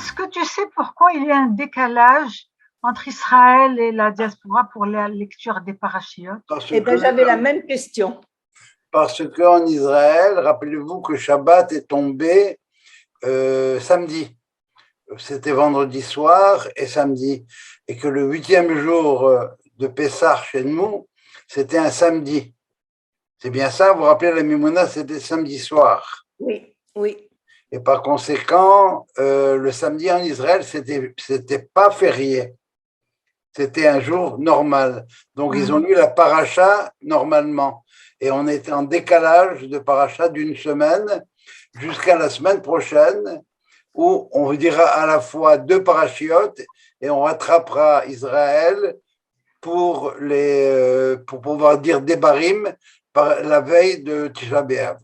Est-ce que tu sais pourquoi il y a un décalage entre Israël et la diaspora pour la lecture des parachiotes? Eh bien, j'avais la même question. Parce qu'en Israël, rappelez-vous que Shabbat est tombé samedi. C'était vendredi soir et samedi. Et que le 8e jour de Pessah chez nous, c'était un samedi. C'est bien ça, vous vous rappelez, la Mimouna, c'était samedi soir. Oui, oui. Et par conséquent, le samedi en Israël, c'était pas férié. C'était un jour normal. Donc, ils ont lu la paracha normalement. Et on était en décalage de paracha d'une semaine jusqu'à la semaine prochaine, où on dira à la fois 2 parachiotes et on rattrapera Israël pour pouvoir dire des barim par la veille de Tisha B'Av.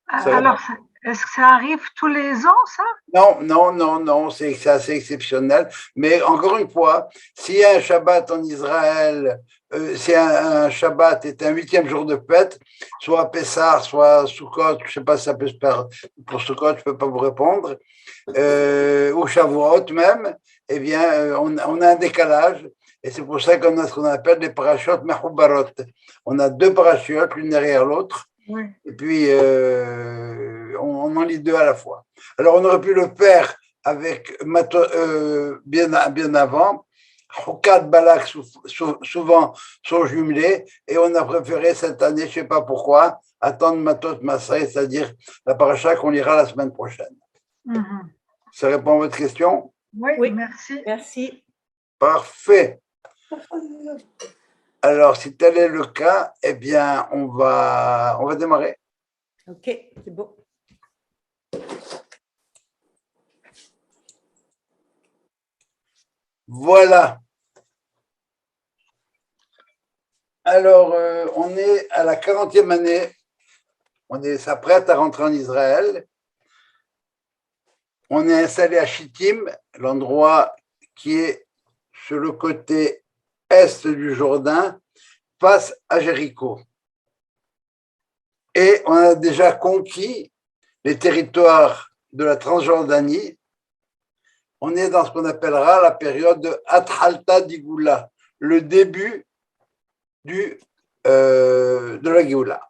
Alors, est-ce que ça arrive tous les ans, ça? Non, c'est assez exceptionnel. Mais encore une fois, s'il y a un Shabbat en Israël, si un Shabbat est un 8e jour de fête, soit Pessah, soit Sukkot, je ne sais pas si ça peut se faire pour Sukkot, je ne peux pas vous répondre, ou Shavuot même, eh bien, on a un décalage. Et c'est pour ça qu'on a ce qu'on appelle des parachutes mechoubarot. On a 2 parachutes, l'une derrière l'autre. Oui. Et puis, on en lit 2 à la fois. Alors, on aurait pu le faire avec bien avant. Choukad, Balak, souvent sont jumelés. Et on a préféré cette année, je ne sais pas pourquoi, attendre Matot Masré, c'est-à-dire la paracha qu'on lira la semaine prochaine. Ça répond à votre question? Oui, merci. Merci. Parfait. Alors, si tel est le cas, eh bien, on va démarrer. Ok, c'est bon. Voilà. Alors, on est à la 40e année. On s'apprête à rentrer en Israël. On est installé à Shittim, l'endroit qui est sur le côté est du Jourdain, face à Jéricho. Et on a déjà conquis les territoires de la Transjordanie. On est dans ce qu'on appellera la période de Athalta d'Igoula, le début de la Géoula.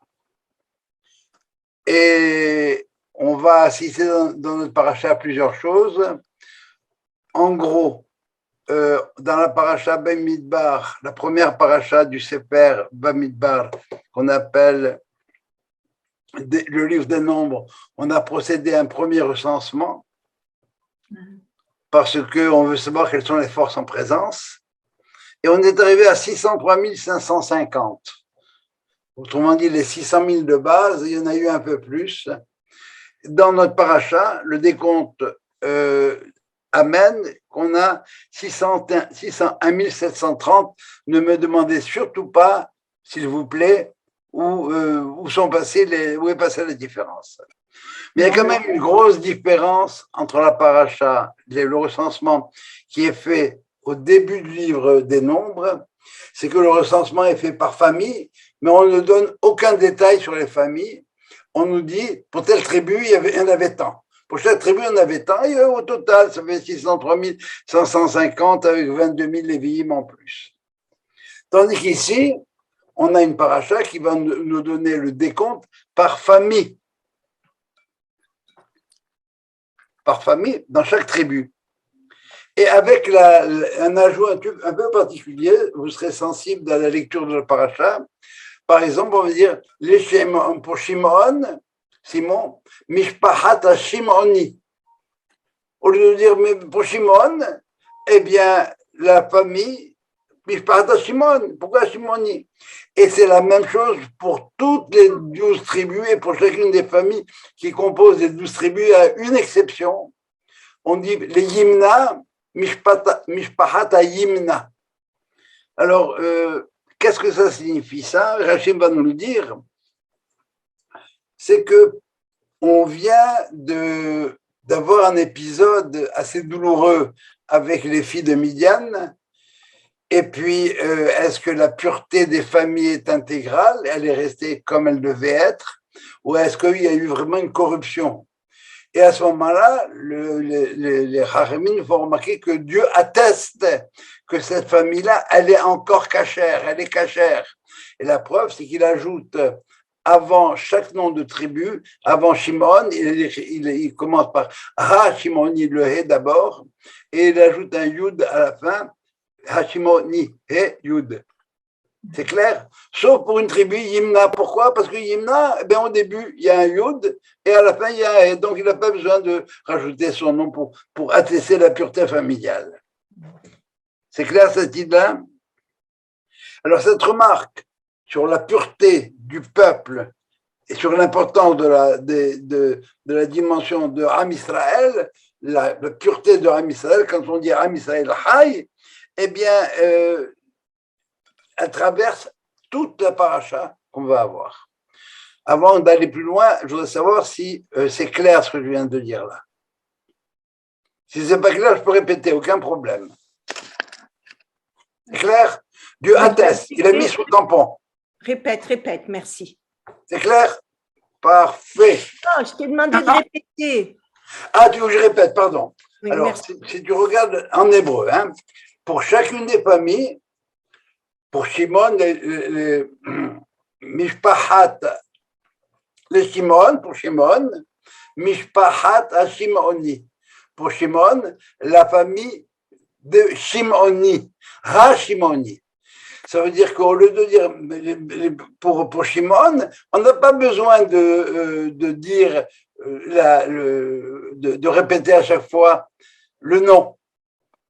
Et on va assister dans notre paracha à plusieurs choses. En gros, dans la paracha Bamidbar, la première paracha du Sefer Bamidbar, qu'on appelle le livre des nombres, on a procédé à un premier recensement parce qu'on veut savoir quelles sont les forces en présence. Et on est arrivé à 603 550. Autrement dit, les 600 000 de base, il y en a eu un peu plus. Dans notre paracha, le décompte amène qu'on a 601 730. Ne me demandez surtout pas, s'il vous plaît, où est passée la différence. Mais il y a quand même une grosse différence entre la paracha, le recensement qui est fait au début du livre des nombres, c'est que le recensement est fait par famille, mais on ne donne aucun détail sur les familles. On nous dit, pour telle tribu, il y en avait tant. Pour chaque tribu, il y en avait tant. Et au total, ça fait 603 550 avec 22 000 lévi'im en plus. Tandis qu'ici, on a une paracha qui va nous donner le décompte par famille. Par famille, dans chaque tribu. Et avec un ajout un peu particulier, vous serez sensible à la lecture de la paracha. Par exemple, on va dire, pour Shimon, Simon, Mishpahat Shimoni. Au lieu de dire, mais pour Shimon, eh bien, la famille, Mishpahat Shimon. Pourquoi Shimoni? Et c'est la même chose pour toutes les 12 tribus et pour chacune des familles qui composent les 12 tribus, à une exception. On dit les Yimna, Mishpahat Yimna. Alors, qu'est-ce que ça signifie ça? Rachim va nous le dire. C'est que on vient d'avoir un épisode assez douloureux avec les filles de Midian. Et puis, est-ce que la pureté des familles est intégrale? Elle est restée comme elle devait être? Ou est-ce qu'il y a eu vraiment une corruption? Et à ce moment-là, les Chachamim vont remarquer que Dieu atteste que cette famille-là, elle est encore cachère, elle est cachère. Et la preuve, c'est qu'il ajoute avant chaque nom de tribu, avant Shimon, il commence par Ha-Shimoni, le He d'abord, et il ajoute un Yud à la fin, Ha-Shimoni, He, Yud. C'est clair? Sauf pour une tribu, Yimna. Pourquoi? Parce que Yimna, au début, il y a un Yud, et à la fin, il y a un He. Donc, il n'a pas besoin de rajouter son nom pour attester la pureté familiale. C'est clair cette idée-là? Alors, cette remarque sur la pureté du peuple et sur l'importance de la dimension de Am Israël, la pureté de Am Israël, quand on dit Am Israël Hay, eh bien, elle traverse toute la paracha qu'on va avoir. Avant d'aller plus loin, je voudrais savoir si c'est clair ce que je viens de dire là. Si ce n'est pas clair, je peux répéter, aucun problème. C'est clair? Dieu atteste, il a mis sous le tampon. Répète, merci. C'est clair? Parfait. Non, je t'ai demandé de répéter. Ah, tu veux que je répète, pardon. Oui, alors, merci. si tu regardes en hébreu, hein, pour chacune des familles, pour Shimon, les Mishpahat, les Shimon, pour Shimon, Mishpahat à Shimoni. Pour Shimon, la famille de Shimoni, Ha-Shimoni. Ça veut dire qu'au lieu de dire pour Shimon, on n'a pas besoin de dire, de répéter à chaque fois le nom.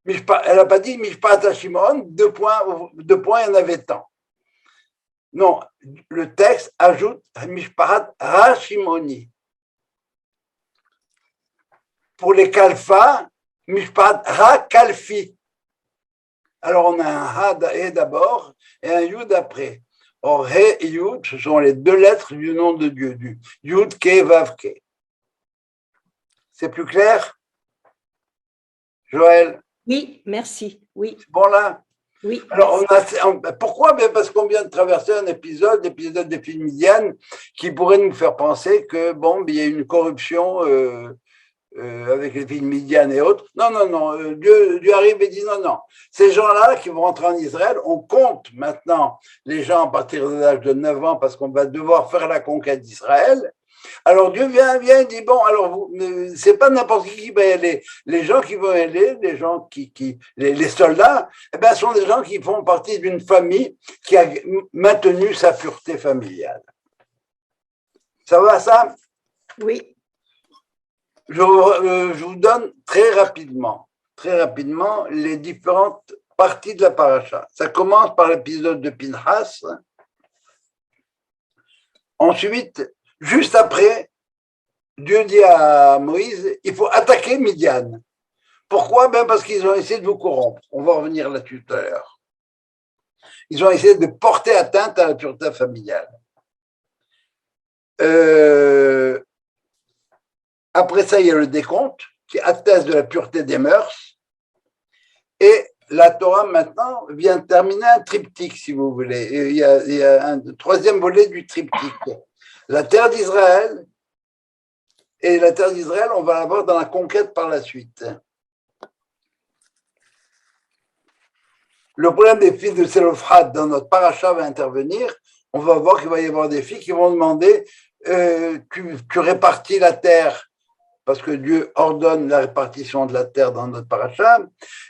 Elle n'a pas dit Mishpat à Shimon, deux points, il y en avait tant. Non, le texte ajoute Mishpat ha-Shimoni. Pour les Kalfa, Mishpat ha-Kalfi. Alors, on a un Ha d'abord et un Yud après. Or, He et Yud, ce sont les deux lettres du nom de Dieu, du Yud Ke Vav Ke. C'est plus clair, Joël? Oui, merci. Oui. C'est bon là? Oui. Alors, pourquoi? Parce qu'on vient de traverser un l'épisode des films Midian, qui pourrait nous faire penser que, il y a une corruption avec les filles Midian et autres. Non. Dieu arrive et dit non. Ces gens-là qui vont rentrer en Israël, on compte maintenant les gens à partir de l'âge de 9 ans parce qu'on va devoir faire la conquête d'Israël. Alors Dieu vient et dit alors c'est pas n'importe qui va y aller. Les gens qui vont y aller, les gens les soldats, sont des gens qui font partie d'une famille qui a maintenu sa pureté familiale. Ça va ça? Oui. Je vous donne très rapidement les différentes parties de la paracha. Ça commence par l'épisode de Pinhas. Ensuite, juste après, Dieu dit à Moïse, il faut attaquer Midian. Pourquoi? Parce qu'ils ont essayé de vous corrompre. On va revenir là-dessus tout à l'heure. Ils ont essayé de porter atteinte à la pureté familiale. Après ça, il y a le décompte qui atteste de la pureté des mœurs. Et la Torah, maintenant, vient terminer un triptyque, si vous voulez. Et il y a un troisième volet du triptyque. La terre d'Israël, et la terre d'Israël, on va l'avoir dans la conquête par la suite. Le problème des filles de Sélophrad dans notre paracha va intervenir. On va voir qu'il va y avoir des filles qui vont demander tu répartis la terre parce que Dieu ordonne la répartition de la terre dans notre paracha,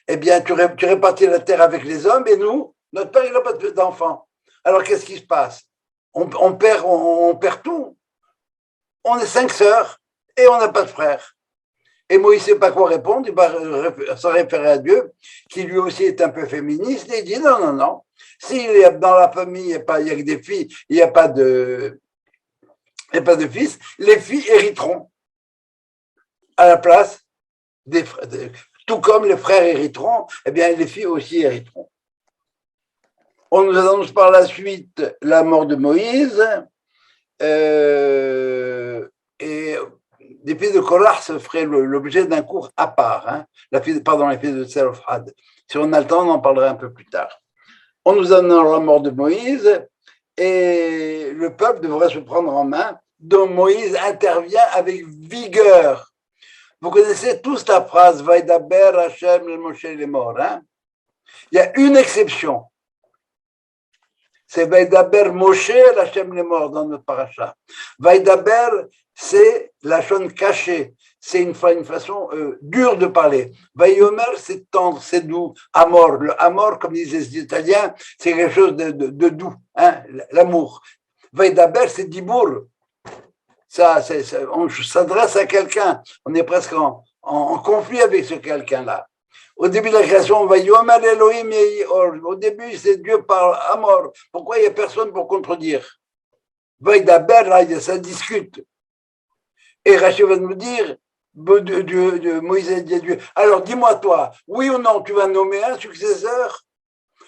eh bien, tu répartis la terre avec les hommes, et nous, notre père, il n'a pas d'enfants. Alors, qu'est-ce qui se passe? On perd tout. On est 5 sœurs, et on n'a pas de frères. Et Moïse ne sait pas quoi répondre, il va se référer à Dieu, qui lui aussi est un peu féministe, et il dit non. S'il y a dans la famille, il y a que des filles, il n'y a pas de fils, les filles hériteront à la place des frères. Tout comme les frères hériteront, eh bien les filles aussi hériteront. On nous annonce par la suite la mort de Moïse, et les filles de Korach se feraient l'objet d'un cours à part, hein. Les filles de Tselophrad. Si on a le temps, on en parlera un peu plus tard. On nous annonce la mort de Moïse, et le peuple devrait se prendre en main, dont Moïse intervient avec vigueur Vous connaissez tous la phrase Vaidaber Hashem le Moshe les morts. Hein? Il y a une exception. C'est Vaidaber Moshe Hashem les morts dans notre paracha. Vaidaber, c'est la chose cachée. C'est une façon dure de parler. Vayomer, c'est tendre, c'est doux. Amor, le amor, comme disaient les Italiens, c'est quelque chose de doux, hein, l'amour. Vaidaber, c'est dibour. On s'adresse à quelqu'un. On est presque en conflit avec ce quelqu'un-là. Au début de la création, on va Yomer Elohim Or. Au début, c'est Dieu parle amor. Pourquoi il n'y a personne pour contredire? Vaidaber, là, ça discute. Et Rachel va nous dire, Moïse dit à Dieu, alors dis-moi toi, oui ou non, tu vas nommer un successeur?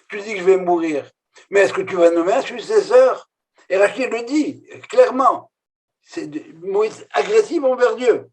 Tu dis que je vais mourir, mais est-ce que tu vas nommer un successeur? Et Rachel le dit clairement, c'est Moïse agressif envers Dieu.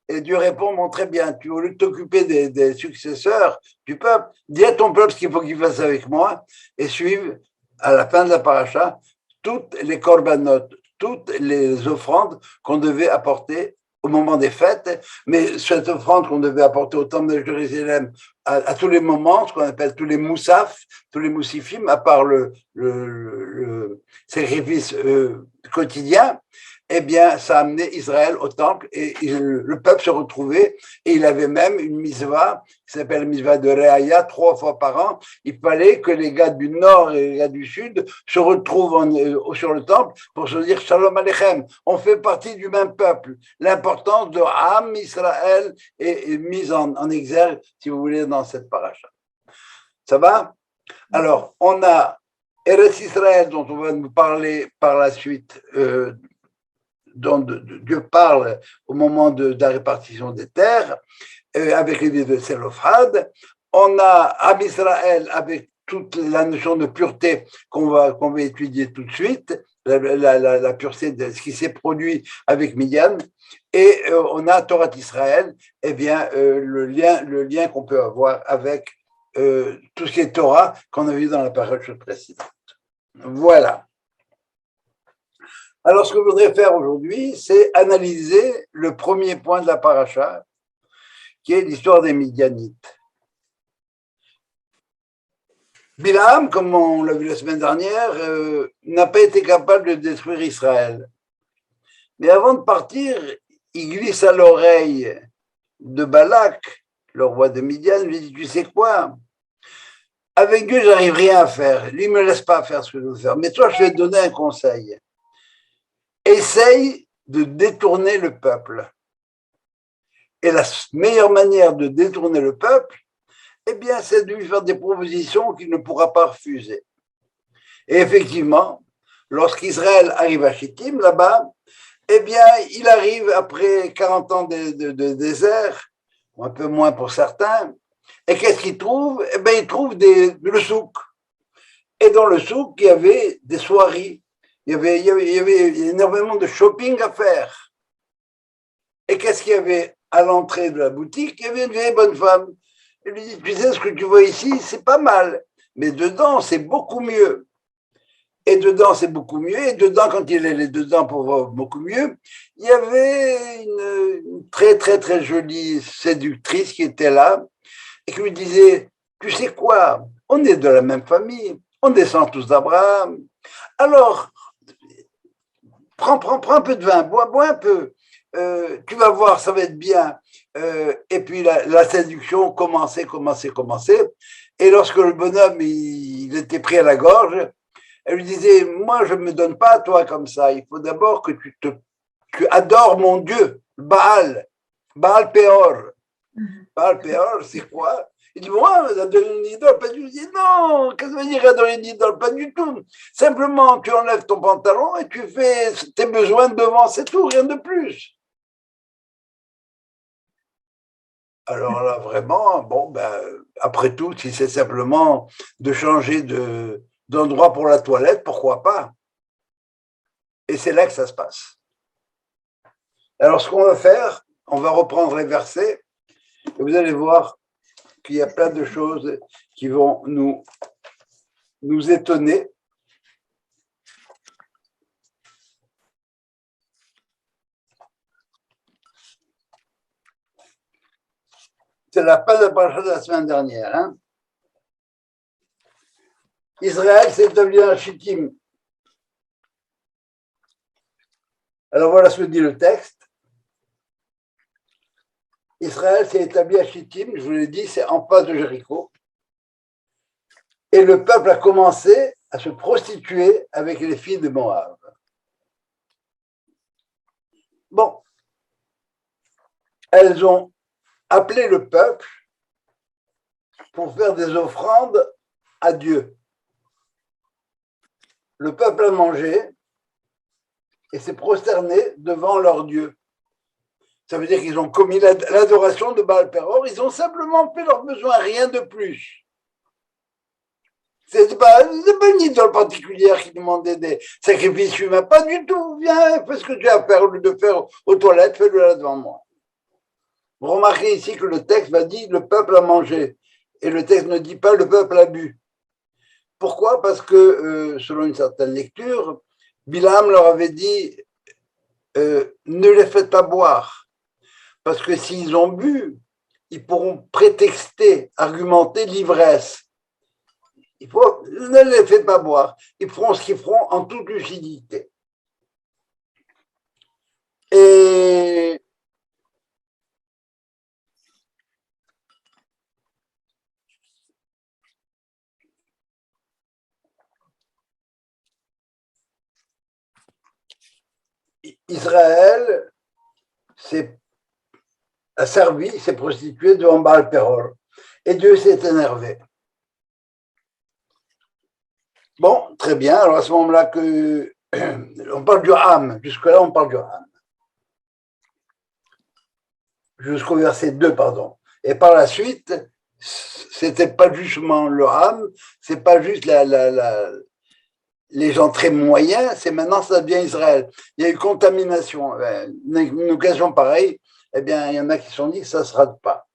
Et Dieu répond, bon, très bien, tu veux t'occuper des successeurs du peuple, dis à ton peuple ce qu'il faut qu'il fasse avec moi, et suive, à la fin de la paracha, toutes les corbanotes, toutes les offrandes qu'on devait apporter au moment des fêtes, mais cette offrande qu'on devait apporter au temple de Jérusalem à tous les moments, ce qu'on appelle tous les moussaf, tous les moussifim, à part le sacrifice quotidien, eh bien, ça a amené Israël au temple et le peuple se retrouvait et il avait même une mitzvah qui s'appelle la mitzvah de Reaya, 3 fois par an. Il fallait que les gars du nord et les gars du sud se retrouvent sur le temple pour se dire Shalom Aleichem. On fait partie du même peuple. L'importance de Am Israël est mise en exergue, si vous voulez, dans cette paracha. Ça va? Alors, on a Eretz Israël dont on va nous parler par la suite, dont Dieu parle au moment de la répartition des terres, avec l'idée de Selofhad. On a Am Israël avec toute la notion de pureté qu'on va étudier tout de suite, la pureté de ce qui s'est produit avec Midian. Et on a Torah d'Israël, eh bien, le lien qu'on peut avoir avec tout ce qui est Torah qu'on a vu dans la parole précédente. Voilà. Alors, ce que je voudrais faire aujourd'hui, c'est analyser le premier point de la paracha, qui est l'histoire des Midianites. Bilam, comme on l'a vu la semaine dernière, n'a pas été capable de détruire Israël. Mais avant de partir, il glisse à l'oreille de Balak, le roi de Midian, lui dit, tu sais quoi? Avec Dieu, j'arrive rien à faire. Lui, il me laisse pas faire ce que je veux faire. Mais toi, je vais te donner un conseil. Essaye de détourner le peuple. Et la meilleure manière de détourner le peuple, eh bien, c'est de lui faire des propositions qu'il ne pourra pas refuser. Et effectivement, lorsqu'Israël arrive à Shittim, là-bas, eh bien, il arrive après 40 ans de désert, un peu moins pour certains, et qu'est-ce qu'il trouve? Eh bien, il trouve le souk. Et dans le souk, il y avait des soirées. Il y avait énormément de shopping à faire. Et qu'est-ce qu'il y avait à l'entrée de la boutique? Il y avait une vieille bonne femme. Elle lui dit, tu sais, ce que tu vois ici, c'est pas mal. Mais dedans, c'est beaucoup mieux. Et dedans, c'est beaucoup mieux. Et dedans, quand il allait dedans pour voir beaucoup mieux, il y avait une très, très, très jolie séductrice qui était là et qui lui disait, tu sais quoi, on est de la même famille, on descend tous d'Abraham. Alors, prends un peu de vin, bois un peu. Tu vas voir, ça va être bien. Et puis la séduction commençait. Et lorsque le bonhomme il était pris à la gorge, elle lui disait, moi je ne me donne pas à toi comme ça. Il faut d'abord que tu adores mon Dieu, Baal Péor. Baal Péor, c'est quoi? Il dit, moi, adorer une idole, pas du tout. Il dit, non, qu'est-ce que ça veut dire adorer une idole? Pas du tout. Simplement, tu enlèves ton pantalon et tu fais tes besoins devant, c'est tout, rien de plus. Alors là, vraiment, bon, ben, après tout, si c'est simplement de changer d'endroit pour la toilette, pourquoi pas? Et c'est là que ça se passe. Alors, ce qu'on va faire, on va reprendre les versets et vous allez voir qu'il y a plein de choses qui vont nous étonner. C'est la fin de la paracha de la semaine dernière. Hein. Israël s'est établi à Chittim. Alors voilà ce que dit le texte. Israël s'est établi à Chittim, je vous l'ai dit, c'est en face de Jéricho. Et le peuple a commencé à se prostituer avec les filles de Moab. Bon, elles ont appelé le peuple pour faire des offrandes à Dieu. Le peuple a mangé et s'est prosterné devant leur Dieu. Ça veut dire qu'ils ont commis l'adoration de Baal Péror, ils ont simplement fait leurs besoins, rien de plus. C'est pas une idole particulière qui demandait des sacrifices humains, pas du tout. Viens, fais ce que tu as à faire, au lieu de faire aux toilettes, fais-le là devant moi. Vous remarquez ici que le texte va dire le peuple a mangé, et le texte ne dit pas le peuple a bu. Pourquoi? Parce que, selon une certaine lecture, Bilam leur avait dit ne les faites pas boire, parce que s'ils ont bu, ils pourront prétexter, argumenter l'ivresse. Ne les faites pas boire. Ils feront ce qu'ils feront en toute lucidité. Et Israël a servi, s'est prostitué devant Baal Péror. Et Dieu s'est énervé. Bon, très bien. Alors à ce moment-là, on parle du Ham. Jusque-là, on parle du Ham. Jusqu'au verset 2, pardon. Et par la suite, c'était pas justement le Ham, c'est pas juste les gens très moyens, c'est maintenant ça devient Israël. Il y a eu contamination. Une occasion pareille, eh bien, il y en a qui se sont dit que ça ne se rate pas.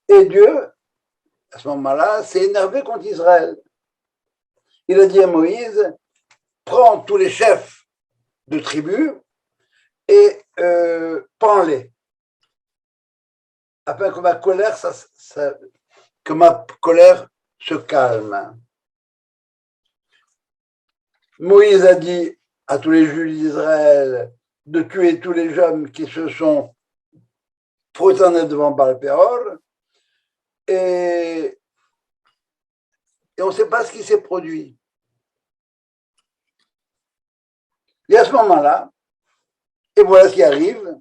Et Dieu, à ce moment-là, s'est énervé contre Israël. Il a dit à Moïse, prends tous les chefs de tribus et prends-les, afin que ma colère, se calme. Moïse a dit à tous les juifs d'Israël de tuer tous les jeunes qui se sont prosternés devant Baal Péor, et on ne sait pas ce qui s'est produit. Et à ce moment-là, et voilà ce qui arrive,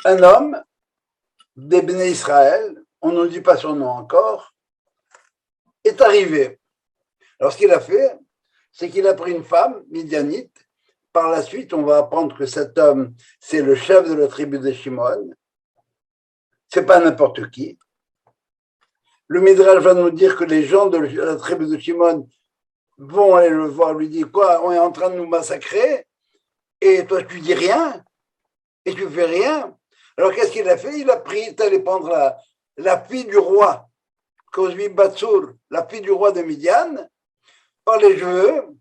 un homme des Béné Israël, on ne dit pas son nom encore, est arrivé. Alors ce qu'il a fait, c'est qu'il a pris une femme midianite. Par la suite, on va apprendre que cet homme, c'est le chef de la tribu de Shimon. C'est pas n'importe qui. Le Midrash va nous dire que les gens de la tribu de Shimon vont aller le voir, lui dire quoi, on est en train de nous massacrer, et toi tu dis rien, et tu fais rien. Alors qu'est-ce qu'il a fait? Il a pris, il est allé prendre la fille du roi, Cosbi Batsour, la fille du roi de Midian, par les cheveux,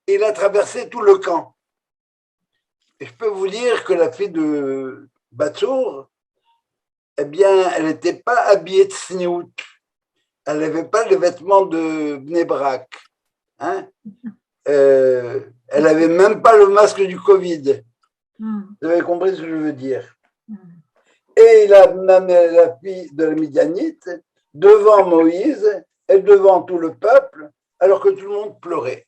et il a traversé tout le camp. Et je peux vous dire que la fille de Batsour, eh bien, elle n'était pas habillée de sniout. Elle n'avait pas les vêtements de Bnei Brak. Hein? Elle n'avait même pas le masque du Covid. Vous avez compris ce que je veux dire? Et il a amené la fille de la Midianite devant Moïse et devant tout le peuple, alors que tout le monde pleurait.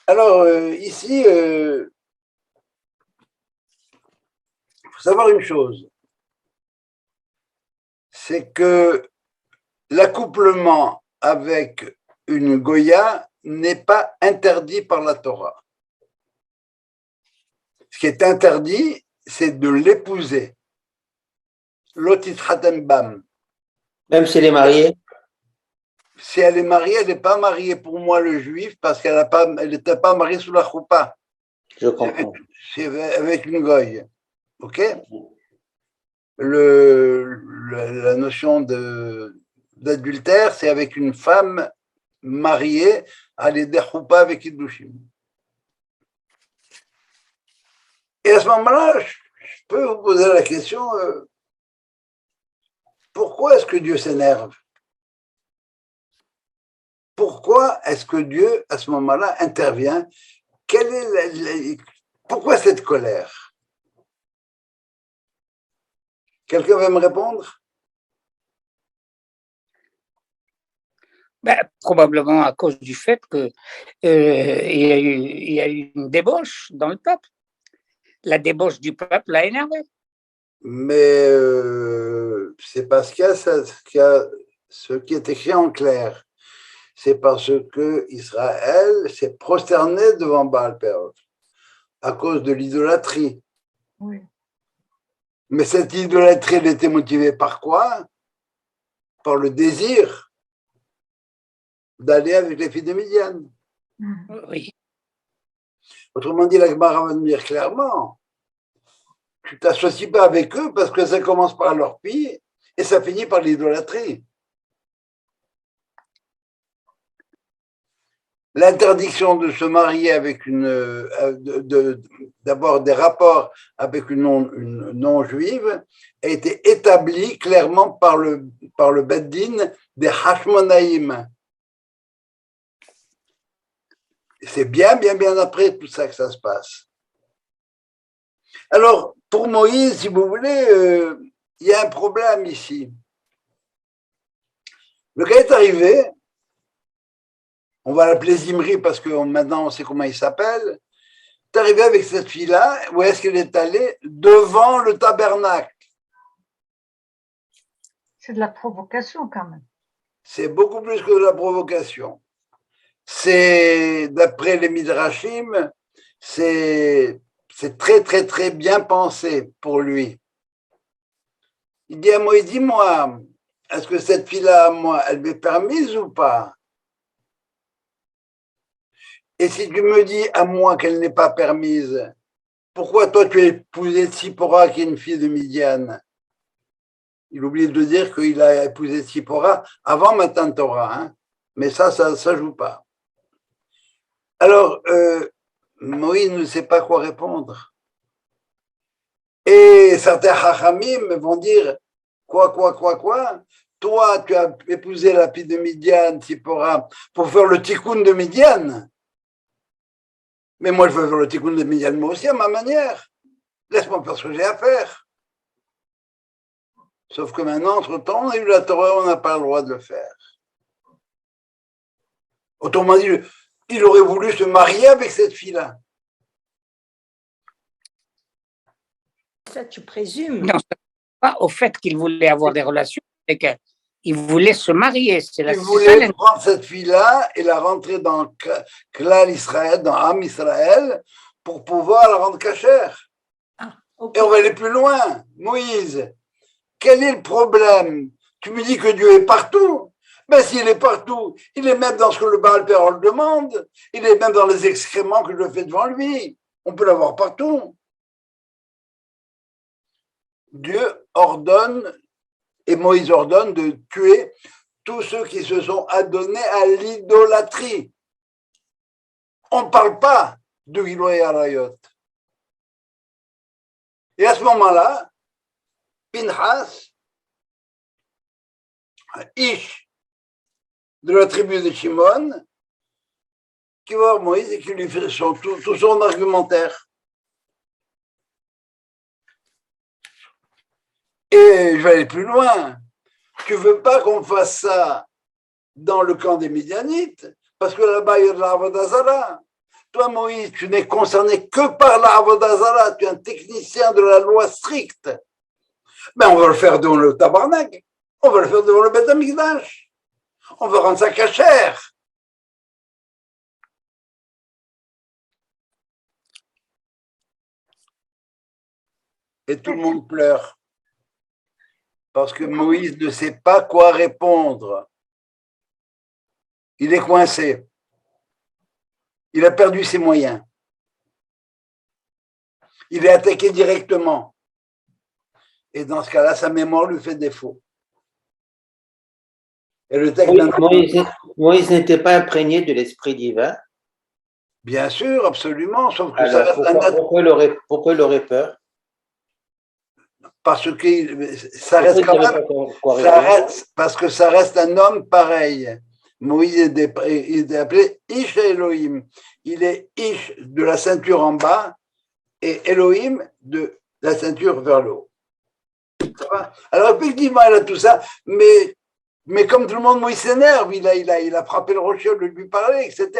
Alors, ici, il faut savoir une chose, c'est que l'accouplement avec une Goya n'est pas interdit par la Torah. Ce qui est interdit, c'est de l'épouser. L'otitchatem bam. Même si elle est mariée? Si elle est mariée, elle n'est pas mariée pour moi, le juif, parce qu'elle n'était pas mariée sous la choupa. Je comprends. C'est avec une goye. OK? La notion d'adultère, c'est avec une femme mariée à l'aider choupa avec Kiddushim. Et à ce moment-là, peux vous poser la question, pourquoi est-ce que Dieu s'énerve? Pourquoi est-ce que Dieu, à ce moment-là, intervient? Pourquoi cette colère? Quelqu'un veut me répondre? Ben, probablement à cause du fait que il y a eu une débauche dans le peuple. La débauche du peuple l'a énervé. Mais c'est parce qu'il y a ce qui est écrit en clair. C'est parce que Israël s'est prosterné devant Baal Péor à cause de l'idolâtrie. Oui. Mais cette idolâtrie, elle était motivée par quoi? Par le désir d'aller avec les filles de Midian. Oui. Autrement dit, la Gemara va nous dire clairement, tu t'associes pas avec eux parce que ça commence par leur fille et ça finit par l'idolâtrie. L'interdiction de se marier avec d'abord des rapports avec une non-juive a été établie clairement par le Beth Din des Hashmonaïm. C'est bien après tout ça que ça se passe. Alors, pour Moïse, si vous voulez, il y a un problème ici. Le gars est arrivé, on va l'appeler Zimri parce que maintenant on sait comment il s'appelle, est arrivé avec cette fille-là, où est-ce qu'elle est allée? Devant le tabernacle. C'est de la provocation quand même. C'est beaucoup plus que de la provocation. C'est, d'après les Midrashim, c'est très bien pensé pour lui. Il dit à moi, dis-moi, est-ce que cette fille-là, moi, elle m'est permise ou pas? Et si tu me dis à moi qu'elle n'est pas permise, pourquoi toi tu as épousé Tsipora qui est une fille de Midian? Il oublie de dire qu'il a épousé Tsipora avant Matan Torah, hein? Mais ça joue pas. Alors, Moïse ne sait pas quoi répondre. Et certains Chachamim vont dire, quoi? Toi, tu as épousé la fille de Midian, Tsipora, pour faire le tikkun de Midian. Mais moi, je veux faire le tikkun de Midian, moi aussi, à ma manière. Laisse-moi faire ce que j'ai à faire. Sauf que maintenant, entre-temps, on a eu la Torah, on n'a pas le droit de le faire. Autrement dit, il aurait voulu se marier avec cette fille-là. Ça, tu présumes. Non, pas au fait qu'il voulait avoir des relations, c'est qu'il voulait se marier. Il voulait prendre cette fille-là et la rentrer dans Klal Israël, dans Am Israël, pour pouvoir la rendre cachère. Okay. Et on va aller plus loin. Moïse, quel est le problème? Tu me dis que Dieu est partout. Mais s'il est partout, il est même dans ce que le Baal Péor demande. Il est même dans les excréments que je fais devant lui. On peut l'avoir partout. Dieu ordonne, et Moïse ordonne de tuer tous ceux qui se sont adonnés à l'idolâtrie. On ne parle pas de Giloé Arayot. Et à ce moment-là, Pinchas, Ish de la tribu de Shimon, qui va voir Moïse et qui lui fait tout son argumentaire. Et je vais aller plus loin. Tu ne veux pas qu'on fasse ça dans le camp des Midianites, parce que là-bas, il y a de la Avodah Zarah. Toi, Moïse, tu n'es concerné que par la Avodah Zarah. Tu es un technicien de la loi stricte. Mais on va le faire devant le tabarnak. On va le faire devant le Beth Amikdash. On va rendre ça cachère. Et tout le monde pleure. Parce que Moïse ne sait pas quoi répondre. Il est coincé. Il a perdu ses moyens. Il est attaqué directement. Et dans ce cas-là, sa mémoire lui fait défaut. Et le texte Moïse n'était pas imprégné de l'esprit divin. Bien sûr, absolument, sauf que alors, ça reste pourquoi il aurait peur? parce que ça reste quand même, parce que ça reste un homme pareil. Moïse est appelé Ish Elohim. Il est Ish de la ceinture en bas et Elohim de la ceinture vers le haut. Alors effectivement, il a tout ça, mais comme tout le monde, Moïse s'énerve, il a frappé le rocher de lui parler, etc.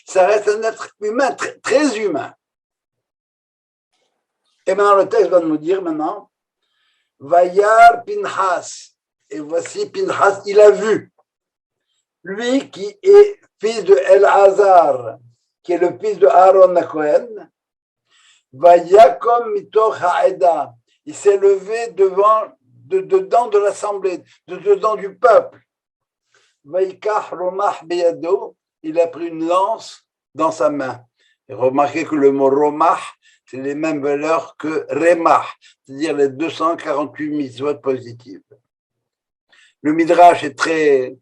Ça reste un être humain, très, très humain. Et maintenant, le texte va nous dire maintenant, Vayar Pinhas. Et voici Pinhas, il a vu. Lui qui est fils de Elazar, qui est le fils de Aaron Cohen, Vayakom mitoch ha'eda. Il s'est levé dedans de l'assemblée, dedans du peuple. Vaikach romach beyado. Il a pris une lance dans sa main. Et remarquez que le mot romach, c'est les mêmes valeurs que remach, c'est-à-dire les 248 mitzvot positives. Le Midrash est très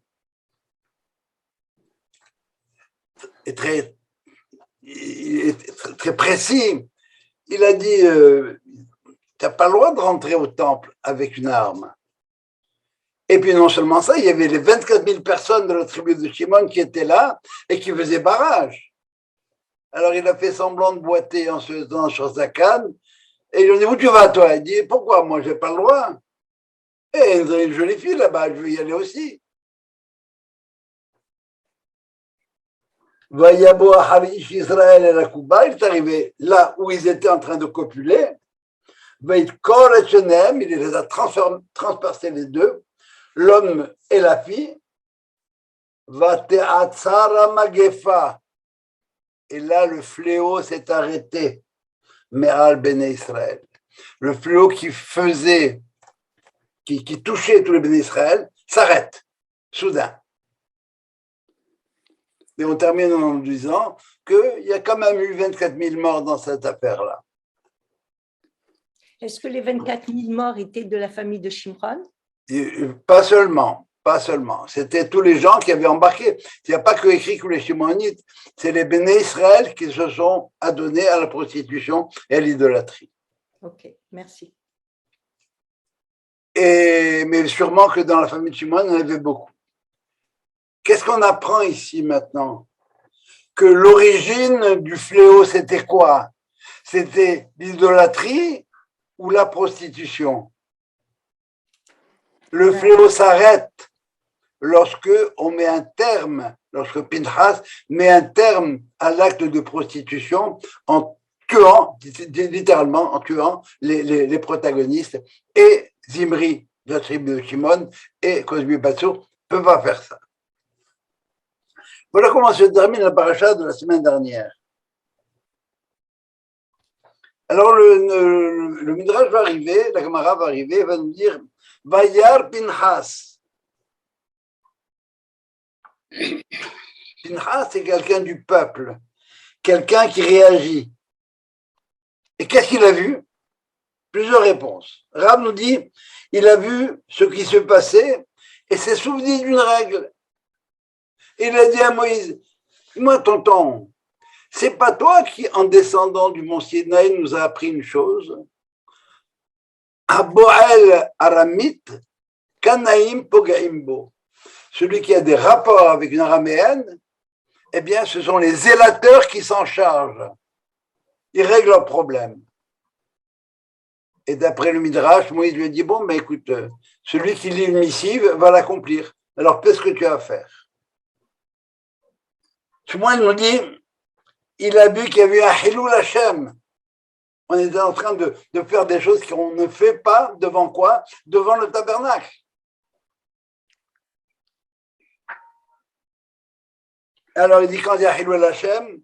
précis. Il a dit, tu n'as pas le droit de rentrer au temple avec une arme. Et puis non seulement ça, il y avait les 24 000 personnes de la tribu de Shimon qui étaient là et qui faisaient barrage. Alors il a fait semblant de boiter en se faisant sur sa canne. Et ils lui ont dit, où tu vas toi? Il dit, pourquoi? Moi, je n'ai pas le droit. Et il y a une jolie fille là-bas, je veux y aller aussi. Vayabo Harish Israël et la Kuba, il est arrivé là où ils étaient en train de copuler. Vaytkor et Shenem, il les a transpercés les deux, l'homme et la fille. Vateatzara Magefa. Et là, le fléau s'est arrêté. Me'al Bene Israël. Le fléau qui touchait tous les Bene Israël s'arrête, soudain. Et on termine en disant qu'il y a quand même eu 24 000 morts dans cette affaire-là. Est-ce que les 24 000 morts étaient de la famille de Shimron? Pas seulement. C'était tous les gens qui avaient embarqué. Il n'y a pas que écrit que les Shimonites, c'est les Béné Israël qui se sont adonnés à la prostitution et à l'idolâtrie. Ok, merci. Mais sûrement que dans la famille de Shimon, il y en avait beaucoup. Qu'est-ce qu'on apprend ici maintenant? Que l'origine du fléau, c'était quoi? C'était l'idolâtrie ou la prostitution? Le fléau s'arrête lorsque Pinhas met un terme à l'acte de prostitution en tuant, littéralement en tuant les protagonistes. Et Zimri, de la tribu de Shimon, et Cosbi Batsou ne peuvent pas faire ça. Voilà comment se termine la paracha de la semaine dernière. Alors le Midrash va arriver, la Gemara va arriver, va nous dire Vayar Pinhas. Pinhas, c'est quelqu'un du peuple, quelqu'un qui réagit. Et qu'est-ce qu'il a vu? Plusieurs réponses. Rab nous dit, il a vu ce qui se passait et s'est souvenu d'une règle. Il a dit à Moïse, moi tonton, c'est pas toi qui, en descendant du mont Sinaï, nous a appris une chose? Aboel Aramit, Kanaim Pogaimbo. Celui qui a des rapports avec une araméenne, eh bien, ce sont les zélateurs qui s'en chargent. Ils règlent leurs problèmes. Et d'après le Midrash, Moïse lui a dit, bon, ben écoute, celui qui lit une missive va l'accomplir. Alors, qu'est-ce que tu as à faire? Shmuel nous dit, il a vu qu'il y avait un Hilul Hashem. On était en train de faire des choses qu'on ne fait pas devant quoi? Devant le tabernacle. Alors il dit, quand il y a Hilul Hashem,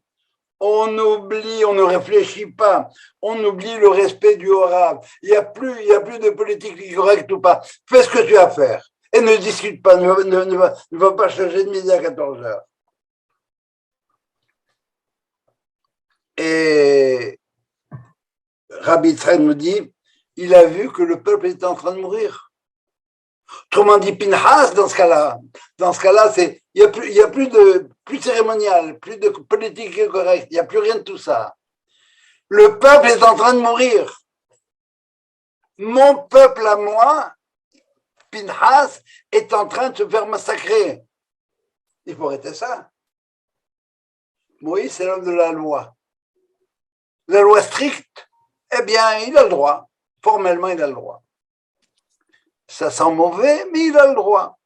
on oublie, on ne réfléchit pas, on oublie le respect du Horav. Il n'y a plus de politique correcte ou pas. Fais ce que tu as à faire. Et ne discute pas, ne va pas changer de midi à 14 heures. Et Rabbi Tzren nous dit, il a vu que le peuple était en train de mourir. Autrement dit, Pinhas, dans ce cas-là, il y a plus de cérémonial, plus de politique correcte, il n'y a plus rien de tout ça. Le peuple est en train de mourir. mon peuple à moi, Pinhas, est en train de se faire massacrer. Il faut arrêter ça. Moïse, c'est l'homme de la loi. La loi stricte, eh bien, il a le droit. Formellement, il a le droit. Ça sent mauvais, mais il a le droit.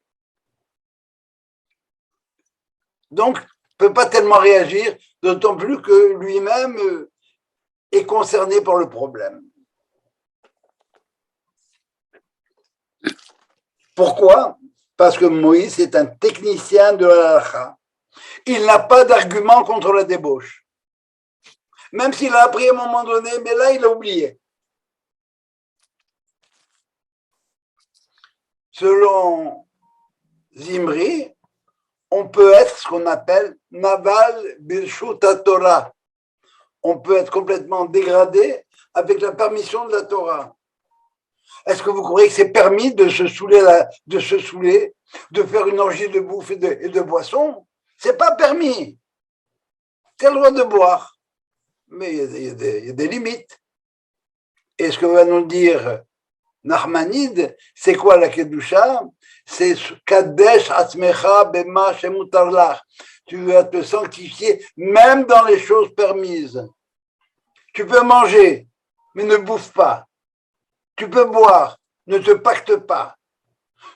Donc, il ne peut pas tellement réagir, d'autant plus que lui-même est concerné par le problème. Pourquoi? Parce que Moïse est un technicien de la halakha. Il n'a pas d'argument contre la débauche. Même s'il a appris à un moment donné, mais là, il a oublié. Selon Zimri, on peut être ce qu'on appelle Naval Birshut Torah. On peut être complètement dégradé avec la permission de la Torah. Est-ce que vous croyez que c'est permis de se saouler, de faire une orgie de bouffe et de boisson? C'est pas permis. Tu as le droit de boire, mais il y a des limites. Et ce que va nous dire Nachmanide, c'est quoi la Kedusha? C'est Kadesh Atzmecha Bema Shemutar Lach. Tu vas te sanctifier même dans les choses permises. Tu peux manger, mais ne bouffe pas. Tu peux boire, ne te pacte pas.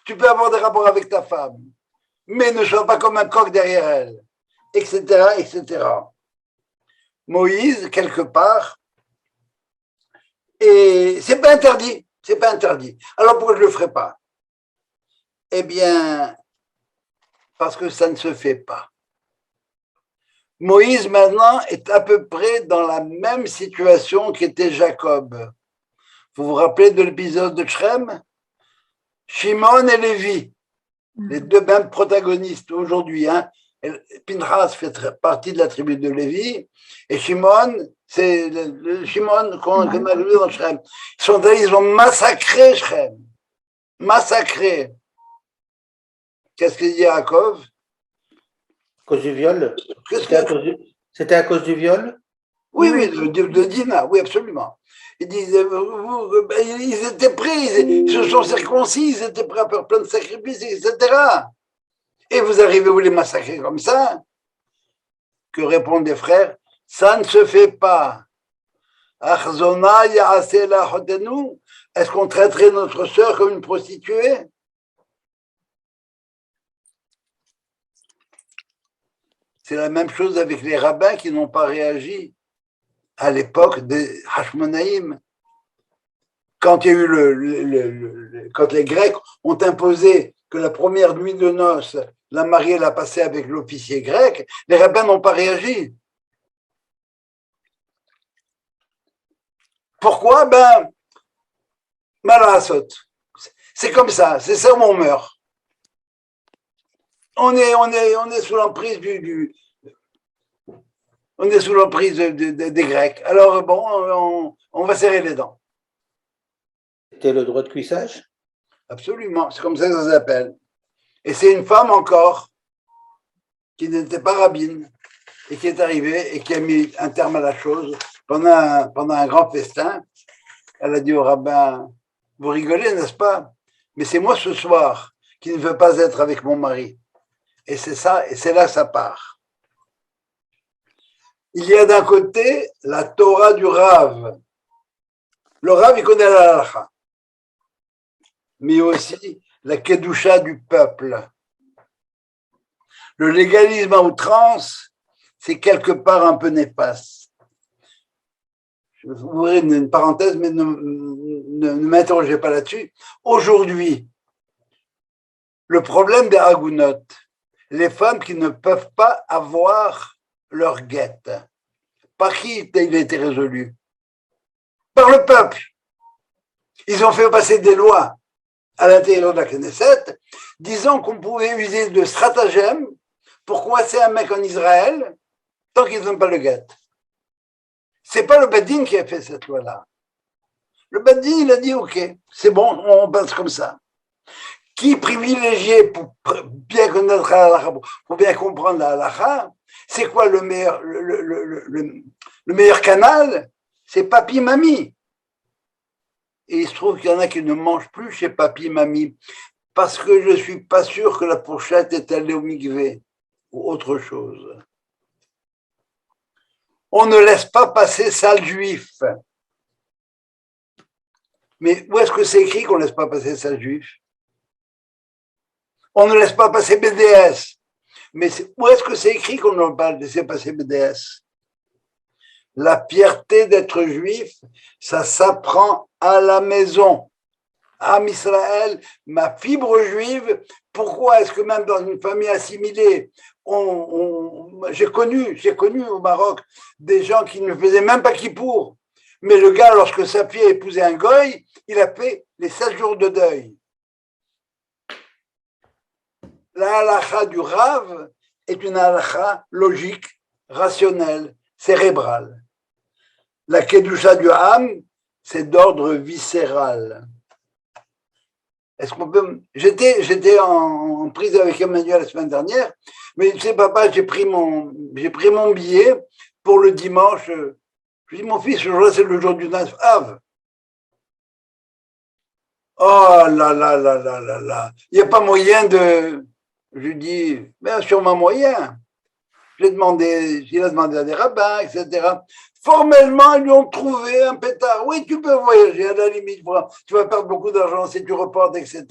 Tu peux avoir des rapports avec ta femme, mais ne sois pas comme un coq derrière elle, etc., etc. Moïse, quelque part, et c'est pas interdit, c'est pas interdit. Alors pourquoi je le ferai pas? Eh bien, parce que ça ne se fait pas. Moïse, maintenant, est à peu près dans la même situation qu'était Jacob. Vous vous rappelez de l'épisode de Shrem? Shimon et Lévi, les deux mêmes protagonistes aujourd'hui. Hein. Pinchas fait partie de la tribu de Lévi, et Shimon, c'est le Shimon qu'on a vu dans Shrem. Ils ont massacré Shrem. Massacré. Qu'est-ce qu'il dit Yaakov? À cause du viol? C'était à cause du viol? Oui, de Dina, oui, absolument. Ils disent, ils étaient prêts, ils se sont circoncis, ils étaient prêts à faire plein de sacrifices, etc. Et vous arrivez, vous les massacrez comme ça? Que répondent les frères? Ça ne se fait pas. Achzona ya'aseh la'achotenu. Est-ce qu'on traiterait notre sœur comme une prostituée? C'est la même chose avec les rabbins qui n'ont pas réagi à l'époque des Hashmonaïm. Quand il y a eu quand les Grecs ont imposé que la première nuit de noces, la mariée l'a passée avec l'officier grec, les rabbins n'ont pas réagi. Pourquoi? Ben, malasot. C'est comme ça, c'est ça où on meurt. On est sous l'emprise on est sous l'emprise des Grecs. Alors bon, on va serrer les dents. C'était le droit de cuissage? Absolument, c'est comme ça que ça s'appelle. Et c'est une femme encore qui n'était pas rabbine et qui est arrivée et qui a mis un terme à la chose pendant un grand festin. Elle a dit au rabbin, vous rigolez, n'est-ce pas? Mais c'est moi ce soir qui ne veux pas être avec mon mari. Et c'est ça, et c'est là que ça part. Il y a d'un côté la Torah du Rav. Le Rav, il connaît la halakha. Mais aussi la Kedusha du peuple. Le légalisme à outrance, c'est quelque part un peu néfaste. Je vous ouvrir une parenthèse, mais ne m'interrogez pas là-dessus. Aujourd'hui, le problème des Hagounot, les femmes qui ne peuvent pas avoir leur guette, par qui il a été résolu? Par le peuple. Ils ont fait passer des lois à l'intérieur de la Knesset, disant qu'on pouvait user de stratagèmes pour coincer un mec en Israël tant qu'ils n'ont pas le guette. C'est pas le Bedin qui a fait cette loi-là. Le Bedin, il a dit, OK, c'est bon, on passe comme ça. Qui privilégié pour bien connaître la halakha, pour bien comprendre la halakha, c'est quoi le meilleur canal? C'est papi-mamie. Et il se trouve qu'il y en a qui ne mangent plus chez papy, mamie, parce que je ne suis pas sûr que la fourchette est allée au mikvé ou autre chose. On ne laisse pas passer sale juif. Mais où est-ce que c'est écrit qu'on ne laisse pas passer sale juif? On ne laisse pas passer BDS. Mais où est-ce que c'est écrit qu'on ne va pas laisser passer BDS? La fierté d'être juif, ça s'apprend à la maison. Am Israël, ma fibre juive, pourquoi est-ce que même dans une famille assimilée, j'ai connu au Maroc des gens qui ne faisaient même pas kippour, mais le gars, lorsque sa fille a épousé un goy, il a fait les 7 jours de deuil. La halakha du Rav est une halakha logique, rationnelle, cérébrale. La kedusha du Ham, c'est d'ordre viscéral. Est-ce qu'on peut... J'étais en prise avec Emmanuel la semaine dernière, mais tu sais, papa, j'ai pris mon billet pour le dimanche. Je dis, mon fils, ce jour-là, c'est le jour du 9 Av. Oh là là là là là là. Il n'y a pas moyen de... Je lui dis, bien sûrement moyen. Il a demandé à des rabbins, etc. Formellement, ils lui ont trouvé un pétard. Oui, tu peux voyager, à la limite, tu vas perdre beaucoup d'argent si tu reportes, etc.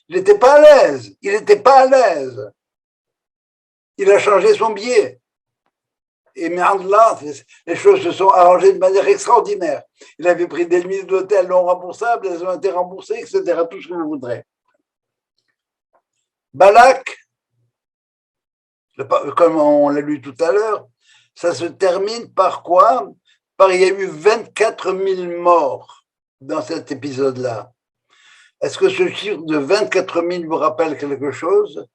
Il n'était pas à l'aise. Il n'était pas à l'aise. Il a changé son billet. Et mais là, les choses se sont arrangées de manière extraordinaire. Il avait pris des nuits d'hôtel non remboursables, elles ont été remboursées, etc. Tout ce que vous voudrez. Balak, comme on l'a lu tout à l'heure, ça se termine par quoi? Par il y a eu 24 000 morts dans cet épisode-là. Est-ce que ce chiffre de 24 000 vous rappelle quelque chose?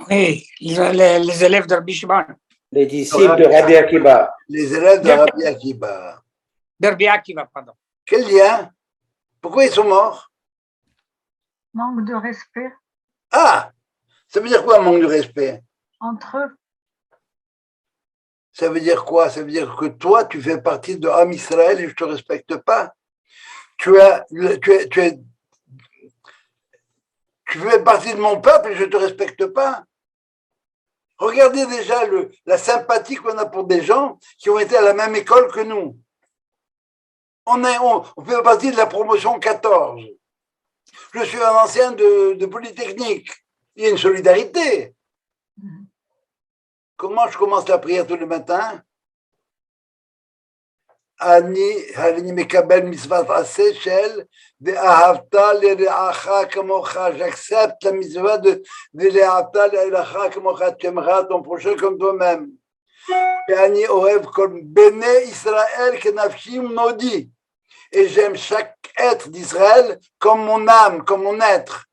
Oui, les élèves de Rabbi Shimon. Les disciples de Rabbi Akiba. Les élèves de Rabbi Akiba. De Rabbi Akiva, pardon. Quel lien? Pourquoi ils sont morts? Manque de respect Ah! Ça veut dire quoi, manque de respect? entre eux. Ça veut dire quoi? Ça veut dire que toi, tu fais partie de Am Israël et je ne te respecte pas. Tu fais partie de mon peuple et je ne te respecte pas. Regardez déjà la sympathie qu'on a pour des gens qui ont été à la même école que nous. On fait partie de la promotion 14. Je suis un ancien de Polytechnique. Il y a une solidarité. Comment je commence la prière tous les matins? Ani mekabel mitzvat aseh shel ve'ahavta le'reacha kamocha. J'accepte la mitzvah de le'ahavta le'reacha kamocha. Tu aimeras ton prochain comme toi-même. Ani ohev kol bnei Israël kenafshi modi. Et j'aime chaque être d'Israël comme mon âme, comme mon être.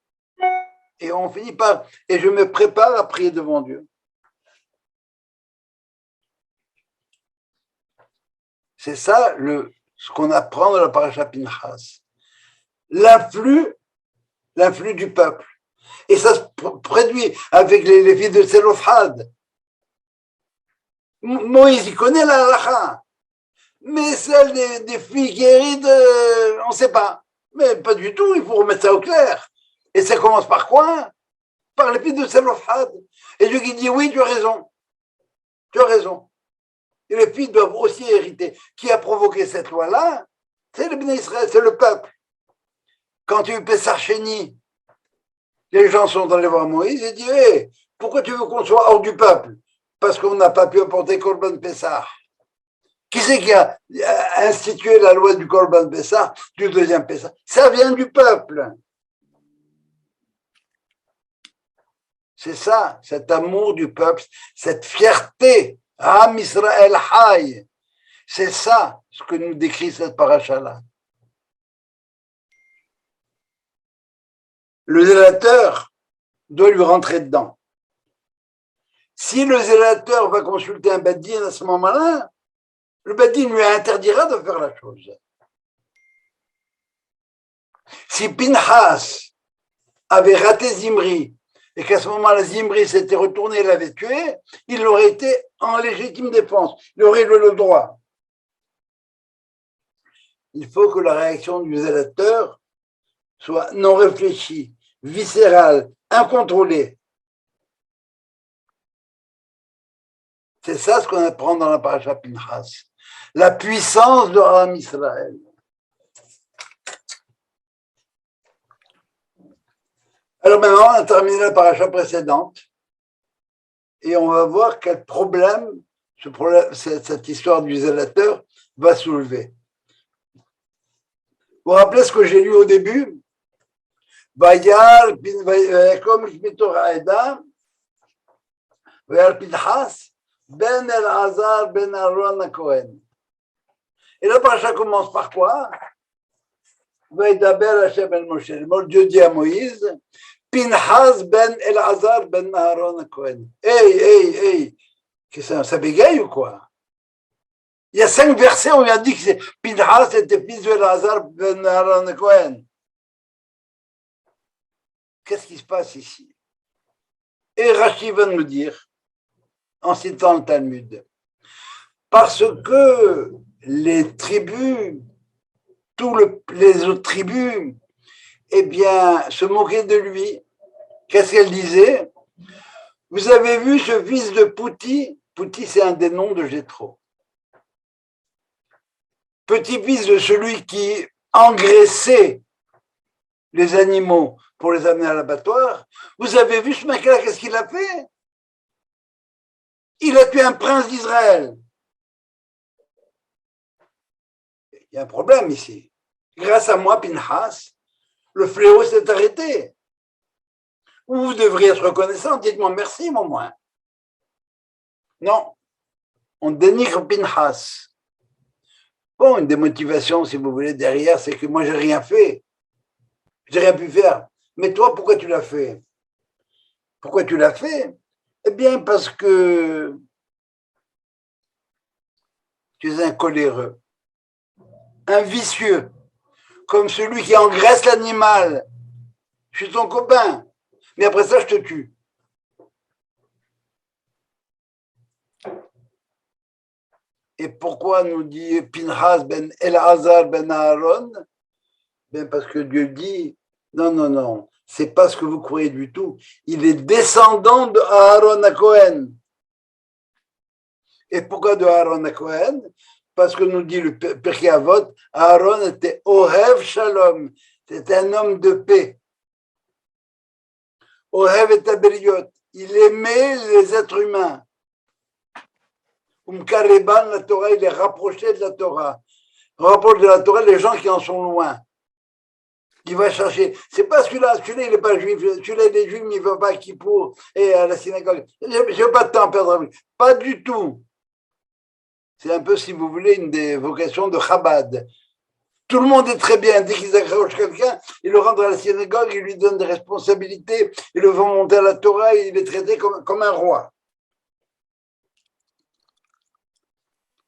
Et on finit par... Et je me prépare à prier devant Dieu. C'est ça ce qu'on apprend dans la paracha Pinchas. L'influx du peuple. Et ça se produit avec les filles de Tselophad. Moïse, il connaît la halakha. Mais celle des filles guéries, on ne sait pas. Mais pas du tout, il faut remettre ça au clair. Et ça commence par quoi? Par les filles de Tselophad. Et Dieu qui dit, oui, tu as raison. Tu as raison. Et les filles doivent aussi hériter. Qui a provoqué cette loi-là? C'est le Bnei Israël, c'est le peuple. Quand tu fais Sarchéni, les gens sont allés voir Moïse et disent, hey, pourquoi tu veux qu'on soit hors du peuple? Parce qu'on n'a pas pu apporter Korban Pessah. Qui c'est qui a institué la loi du Korban Pessah, du deuxième Pessah? Ça vient du peuple. C'est ça, cet amour du peuple, cette fierté. Am Israël Hay. C'est ça ce que nous décrit cette paracha-là. Le zélateur doit lui rentrer dedans. Si le zélateur va consulter un Beddin à ce moment-là, le Beddin lui interdira de faire la chose. Si Pinchas avait raté Zimri et qu'à ce moment-là, Zimri s'était retourné et l'avait tué, il aurait été en légitime défense. Il aurait eu le droit. il faut que la réaction du zélateur soit non réfléchie, viscérale, incontrôlée. C'est ça ce qu'on apprend dans la paracha Pinchas. La puissance de Am Israël. Alors maintenant, on a terminé la paracha précédente et on va voir quel problème, cette histoire du zélateur va soulever. Vous vous rappelez ce que j'ai lu au début? Vayal, comme Shmitorah Eda, Vayal Pinchas, Ben El-Hazar, Ben Aaron Cohen. Et la paracha commence par quoi? Vaydaber Hashem El Moshe. Le Dieu dit à Moïse, Pinchas ben El-Hazar ben Aaron Cohen. Hey, ça bégaye ou quoi? Il y a 5 versets où on a dit que Pinchas était fils de El-Hazar ben Aaron Cohen. Qu'est-ce qui se passe ici? Et Rashi va nous dire, en citant le Talmud, parce que les tribus, les autres tribus, eh bien, se moquaient de lui. Qu'est-ce qu'elle disait? Vous avez vu ce fils de Pouti? Pouti, c'est un des noms de Jéthro. Petit-fils de celui qui engraissait les animaux pour les amener à l'abattoir. Vous avez vu ce mec-là, qu'est-ce qu'il a fait? Il a tué un prince d'Israël. Il y a un problème ici. Grâce à moi, Pinchas, le fléau s'est arrêté. Vous devriez être reconnaissant, dites-moi merci, au moins. Non, on dénigre Pinchas. Bon, une des motivations, si vous voulez, derrière, c'est que moi, j'ai rien fait. J'ai rien pu faire. Mais toi, pourquoi tu l'as fait? Pourquoi tu l'as fait? Eh bien, parce que tu es un coléreux, un vicieux, comme celui qui engraisse l'animal. Je suis ton copain, mais après ça, je te tue. Et pourquoi nous dit Pinchas ben El-Hazar ben Aaron? Ben parce que Dieu dit, non, c'est pas ce que vous croyez du tout. Il est descendant de Aaron à Cohen. Et pourquoi de Aaron à Cohen? Parce que nous dit le Pirkei Avot, Aaron était Ohev Shalom, c'était un homme de paix. Ohev et Aberiot, il aimait les êtres humains. Umkareban, la Torah, il est rapproché de la Torah. On rapproche de la Torah les gens qui en sont loin. Il va chercher. C'est pas celui-là, il n'est pas juif. Celui-là, il est juif, mais il ne va pas à Kippour et à la synagogue. Je n'ai pas de temps à perdre avec lui. Pas du tout. C'est un peu, si vous voulez, une des vocations de Chabad. Tout le monde est très bien. Dès qu'ils accrochent quelqu'un, ils le rendent à la synagogue, ils lui donnent des responsabilités, ils le font monter à la Torah et il est traité comme un roi.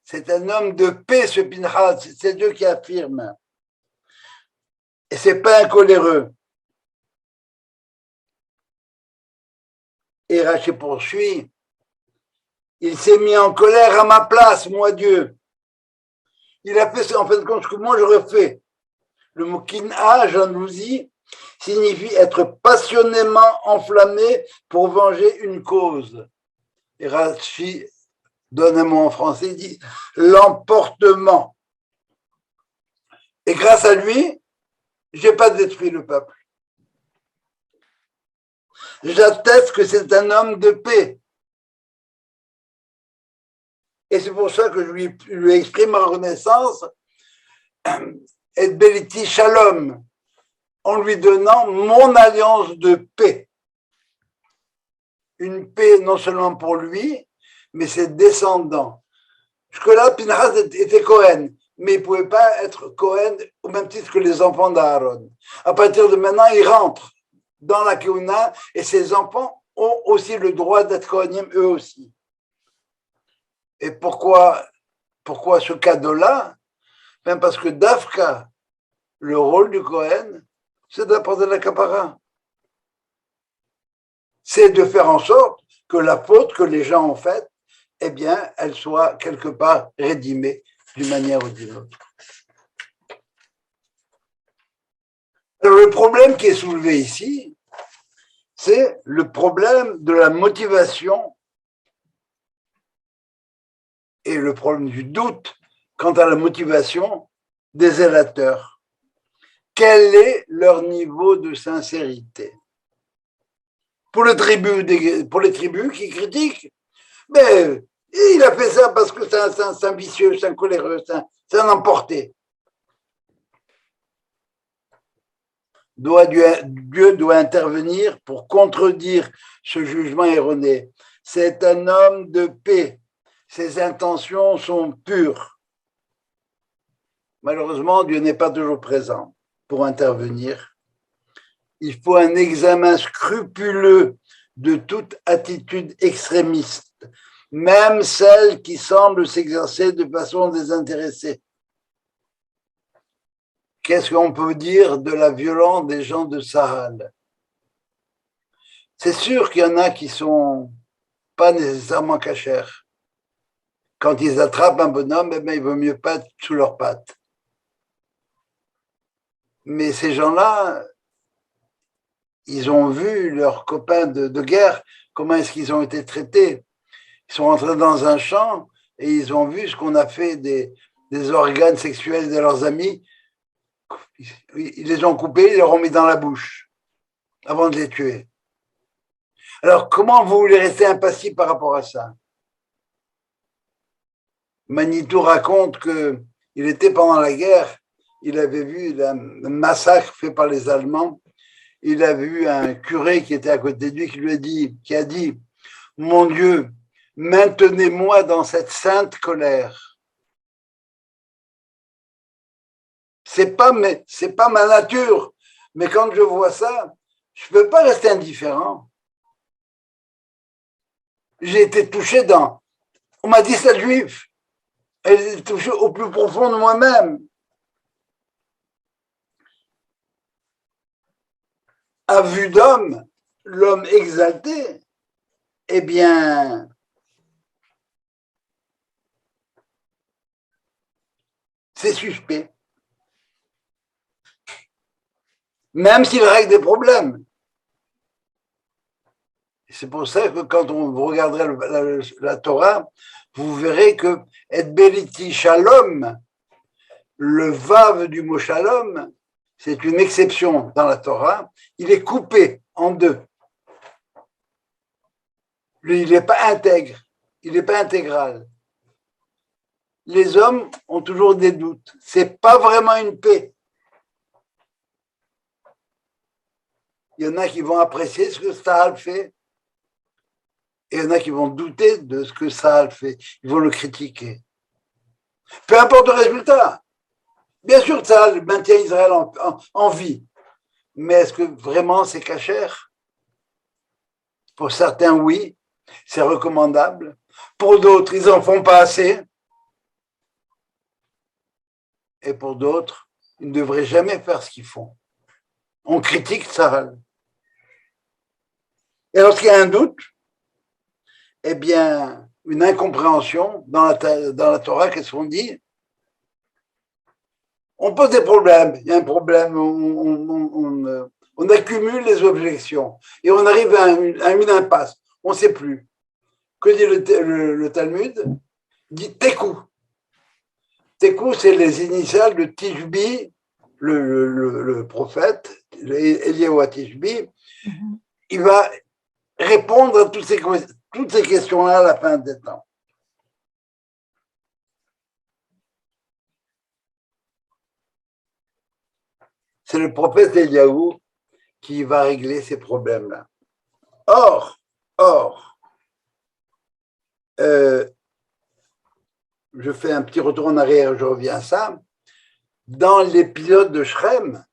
C'est un homme de paix, ce Pinchas. C'est Dieu qui affirme. Et c'est pas un coléreux. Et Rachi poursuit. Il s'est mis en colère à ma place, moi Dieu. Il a fait en fin de compte ce que moi j'aurais fait. Le mot kin'a, jalousie, signifie être passionnément enflammé pour venger une cause. Et Rachi donne un mot en français, il dit l'emportement. Et grâce à lui, je n'ai pas détruit le peuple. J'atteste que c'est un homme de paix. Et c'est pour ça que je lui exprime ma reconnaissance et Beliti Shalom, en lui donnant mon alliance de paix. Une paix non seulement pour lui, mais ses descendants. Jusque-là, Pinchas était Cohen, mais il ne pouvait pas être Cohen au même titre que les enfants d'Aaron. À partir de maintenant, il rentre dans la Keuna et ses enfants ont aussi le droit d'être Kohanim eux aussi. Et pourquoi ce cadeau-là? Ben parce que Dafka, le rôle du Kohen, c'est d'apporter la kapara. C'est de faire en sorte que la faute que les gens ont faite, eh bien, elle soit quelque part rédimée d'une manière ou d'une autre. Alors, le problème qui est soulevé ici, c'est le problème de la motivation et le problème du doute quant à la motivation des zélateurs. Quel est leur niveau de sincérité? Pour les tribus qui critiquent, mais il a fait ça parce que c'est un vicieux, c'est un coléreux, c'est un emporté. Dieu doit intervenir pour contredire ce jugement erroné. C'est un homme de paix. Ses intentions sont pures. Malheureusement, Dieu n'est pas toujours présent pour intervenir. Il faut un examen scrupuleux de toute attitude extrémiste, même celle qui semble s'exercer de façon désintéressée. Qu'est-ce qu'on peut dire de la violence des gens de Sahel? C'est sûr qu'il y en a qui sont pas nécessairement cachers. Quand ils attrapent un bonhomme, eh bien, il vaut mieux pas être sous leurs pattes. Mais ces gens-là, ils ont vu leurs copains de guerre, comment est-ce qu'ils ont été traités. Ils sont rentrés dans un champ et ils ont vu ce qu'on a fait des organes sexuels de leurs amis. Ils les ont coupés, ils les ont mis dans la bouche avant de les tuer. Alors, comment vous voulez rester impassible par rapport à ça? Manitou raconte qu'il était pendant la guerre, il avait vu un massacre fait par les Allemands, il a vu un curé qui était à côté de lui qui a dit, mon Dieu, maintenez-moi dans cette sainte colère. C'est pas ma nature, mais quand je vois ça, je peux pas rester indifférent. J'ai été touché on m'a dit c'est juif, et j'ai été touché au plus profond de moi-même. À vue d'homme, l'homme exalté, eh bien, c'est suspect. Même s'il règle des problèmes. C'est pour ça que quand vous regarderez la Torah, vous verrez que et beliti shalom, le vav du mot shalom, c'est une exception dans la Torah, il est coupé en deux. Il n'est pas intègre, il n'est pas intégral. Les hommes ont toujours des doutes. C'est pas vraiment une paix. Il y en a qui vont apprécier ce que Tsahal fait, et il y en a qui vont douter de ce que Tsahal fait. Ils vont le critiquer. Peu importe le résultat. Bien sûr, Tsahal maintient Israël en vie. Mais est-ce que vraiment c'est cachère? Pour certains, oui, c'est recommandable. Pour d'autres, ils n'en font pas assez. Et pour d'autres, ils ne devraient jamais faire ce qu'ils font. On critique Tsahal. Et lorsqu'il y a un doute, eh bien, une incompréhension dans la Torah, qu'est-ce qu'on dit? On pose des problèmes. Il y a un problème, on accumule les objections et on arrive à une impasse. On ne sait plus. Que dit le Talmud? Il dit Tekou. Tekou, c'est les initiales de Tishbi, le prophète, Eliyahu Tishbi. Il va répondre à toutes ces questions-là à la fin des temps. C'est le prophète Eliyahu qui va régler ces problèmes-là. Or, je fais un petit retour en arrière, je reviens à ça. Dans l'épisode de Shrem,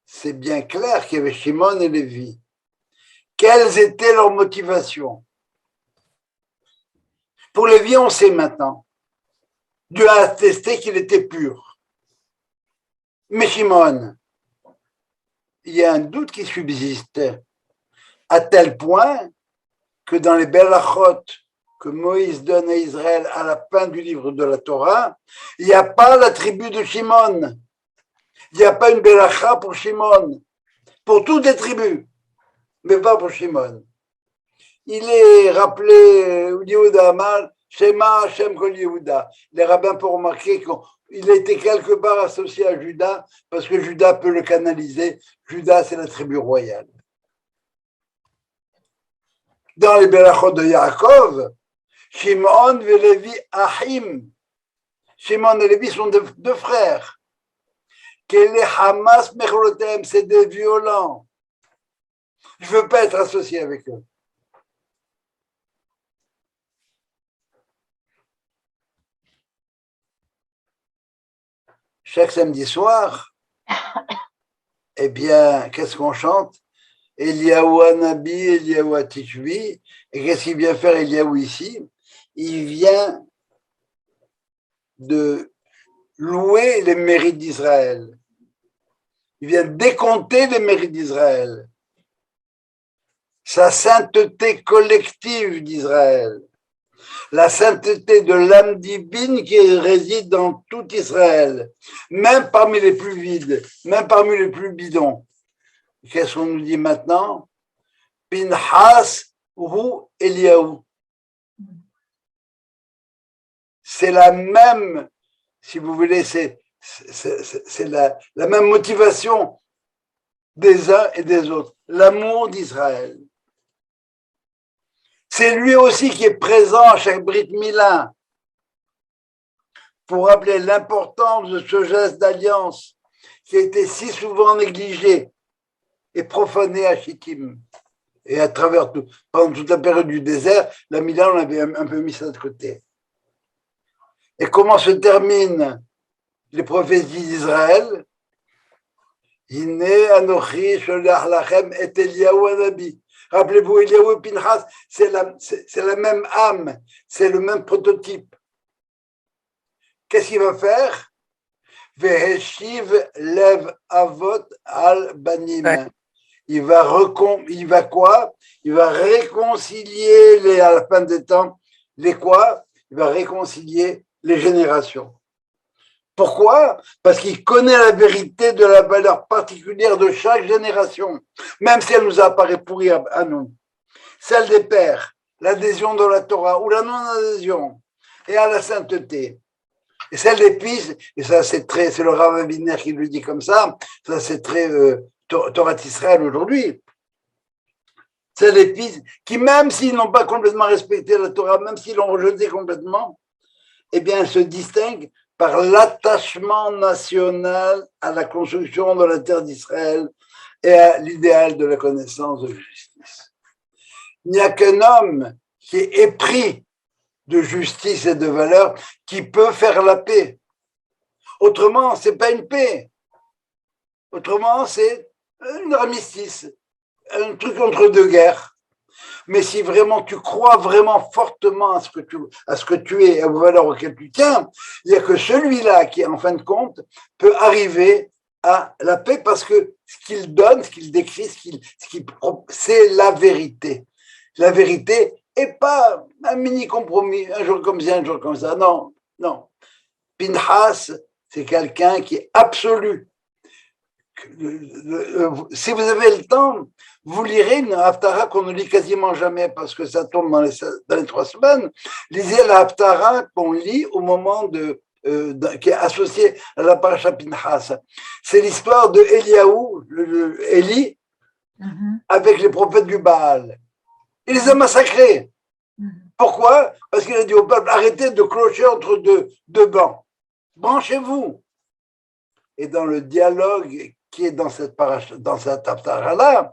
c'est bien clair qu'il y avait Shimon et Lévi. Quelles étaient leurs motivations? Pour Lévi, on sait maintenant. Dieu a attesté qu'il était pur. Mais Shimon, il y a un doute qui subsiste, à tel point que dans les Belachot que Moïse donne à Israël à la fin du livre de la Torah, il n'y a pas la tribu de Shimon. Il n'y a pas une belacha pour Shimon, pour toutes les tribus, mais pas pour Shimon. Il est rappelé, Yehuda Amar, Shema Hashem Kol Yehuda. Les rabbins peuvent remarquer qu'il a été quelque part associé à Judas, parce que Judas peut le canaliser. Judas, c'est la tribu royale. Dans les Belachot de Yaakov, Shimon et Lévi Achim. Shimon et Lévi sont deux frères. Quel est Hamas Mechlotem, c'est des violents. Je ne veux pas être associé avec eux. Chaque samedi soir, eh bien, qu'est-ce qu'on chante? Eliyahu Hanabi, Eliyahu Tishvi. Et qu'est-ce qu'il vient faire Eliyahu ici? Il vient de louer les mérites d'Israël. Il vient décompter les mérites d'Israël. Sa sainteté collective d'Israël. La sainteté de l'âme divine qui réside dans tout Israël, même parmi les plus vides, même parmi les plus bidons. Qu'est-ce qu'on nous dit maintenant? Pinhas ou Eliyahu. C'est la même, si vous voulez, c'est la même motivation des uns et des autres, l'amour d'Israël. C'est lui aussi qui est présent à chaque Brit Mila pour rappeler l'importance de ce geste d'alliance qui a été si souvent négligé et profané à Shittim. Et à travers pendant toute la période du désert, la Mila, on avait un peu mis ça de côté. Et comment se terminent les prophéties d'Israël? Iné Anochi Sholach Lachem et Eliyahu Hanabi. Rappelez-vous, Eliyahu et Pinchas, c'est la même âme, c'est le même prototype. Qu'est-ce qu'il va faire? Veheshiv lev avot al banim. Il va quoi? Il va réconcilier à la fin des temps, les quoi? Il va réconcilier les générations. Pourquoi? Parce qu'il connaît la vérité de la valeur particulière de chaque génération, même si elle nous apparaît pourrie à nous. Celle des pères, l'adhésion dans la Torah ou la non-adhésion, et à la sainteté. Et celle des fils, et ça c'est le Rav Aviner qui le dit comme ça c'est très Torah d'Israël aujourd'hui. Celle des fils qui, même s'ils n'ont pas complètement respecté la Torah, même s'ils l'ont rejeté complètement, eh bien, se distinguent par l'attachement national à la construction de la terre d'Israël et à l'idéal de la connaissance de justice. Il n'y a qu'un homme qui est épris de justice et de valeur qui peut faire la paix. Autrement, c'est pas une paix. Autrement, c'est un armistice, un truc entre deux guerres. Mais si vraiment tu crois vraiment fortement à ce que tu es, aux valeurs auxquelles tu tiens, il n'y a que celui-là qui, en fin de compte, peut arriver à la paix parce que ce qu'il donne, ce qu'il décrit, c'est la vérité. La vérité et pas un mini compromis, un jour comme ça, un jour comme ça. Non, non. Pinchas, c'est quelqu'un qui est absolu. Si vous avez le temps, vous lirez une Haftara qu'on ne lit quasiment jamais parce que ça tombe dans les 3 semaines. Lisez la Haftara qu'on lit au moment qui est associée à la Parasha Pinchas. C'est l'histoire de Eliyahu, Élie, avec les prophètes du Baal. Il les a massacrés. Pourquoi? Parce qu'il a dit au peuple, arrêtez de clocher entre deux bancs. Branchez-vous. Et dans le dialogue qui est dans cette Haftara-là,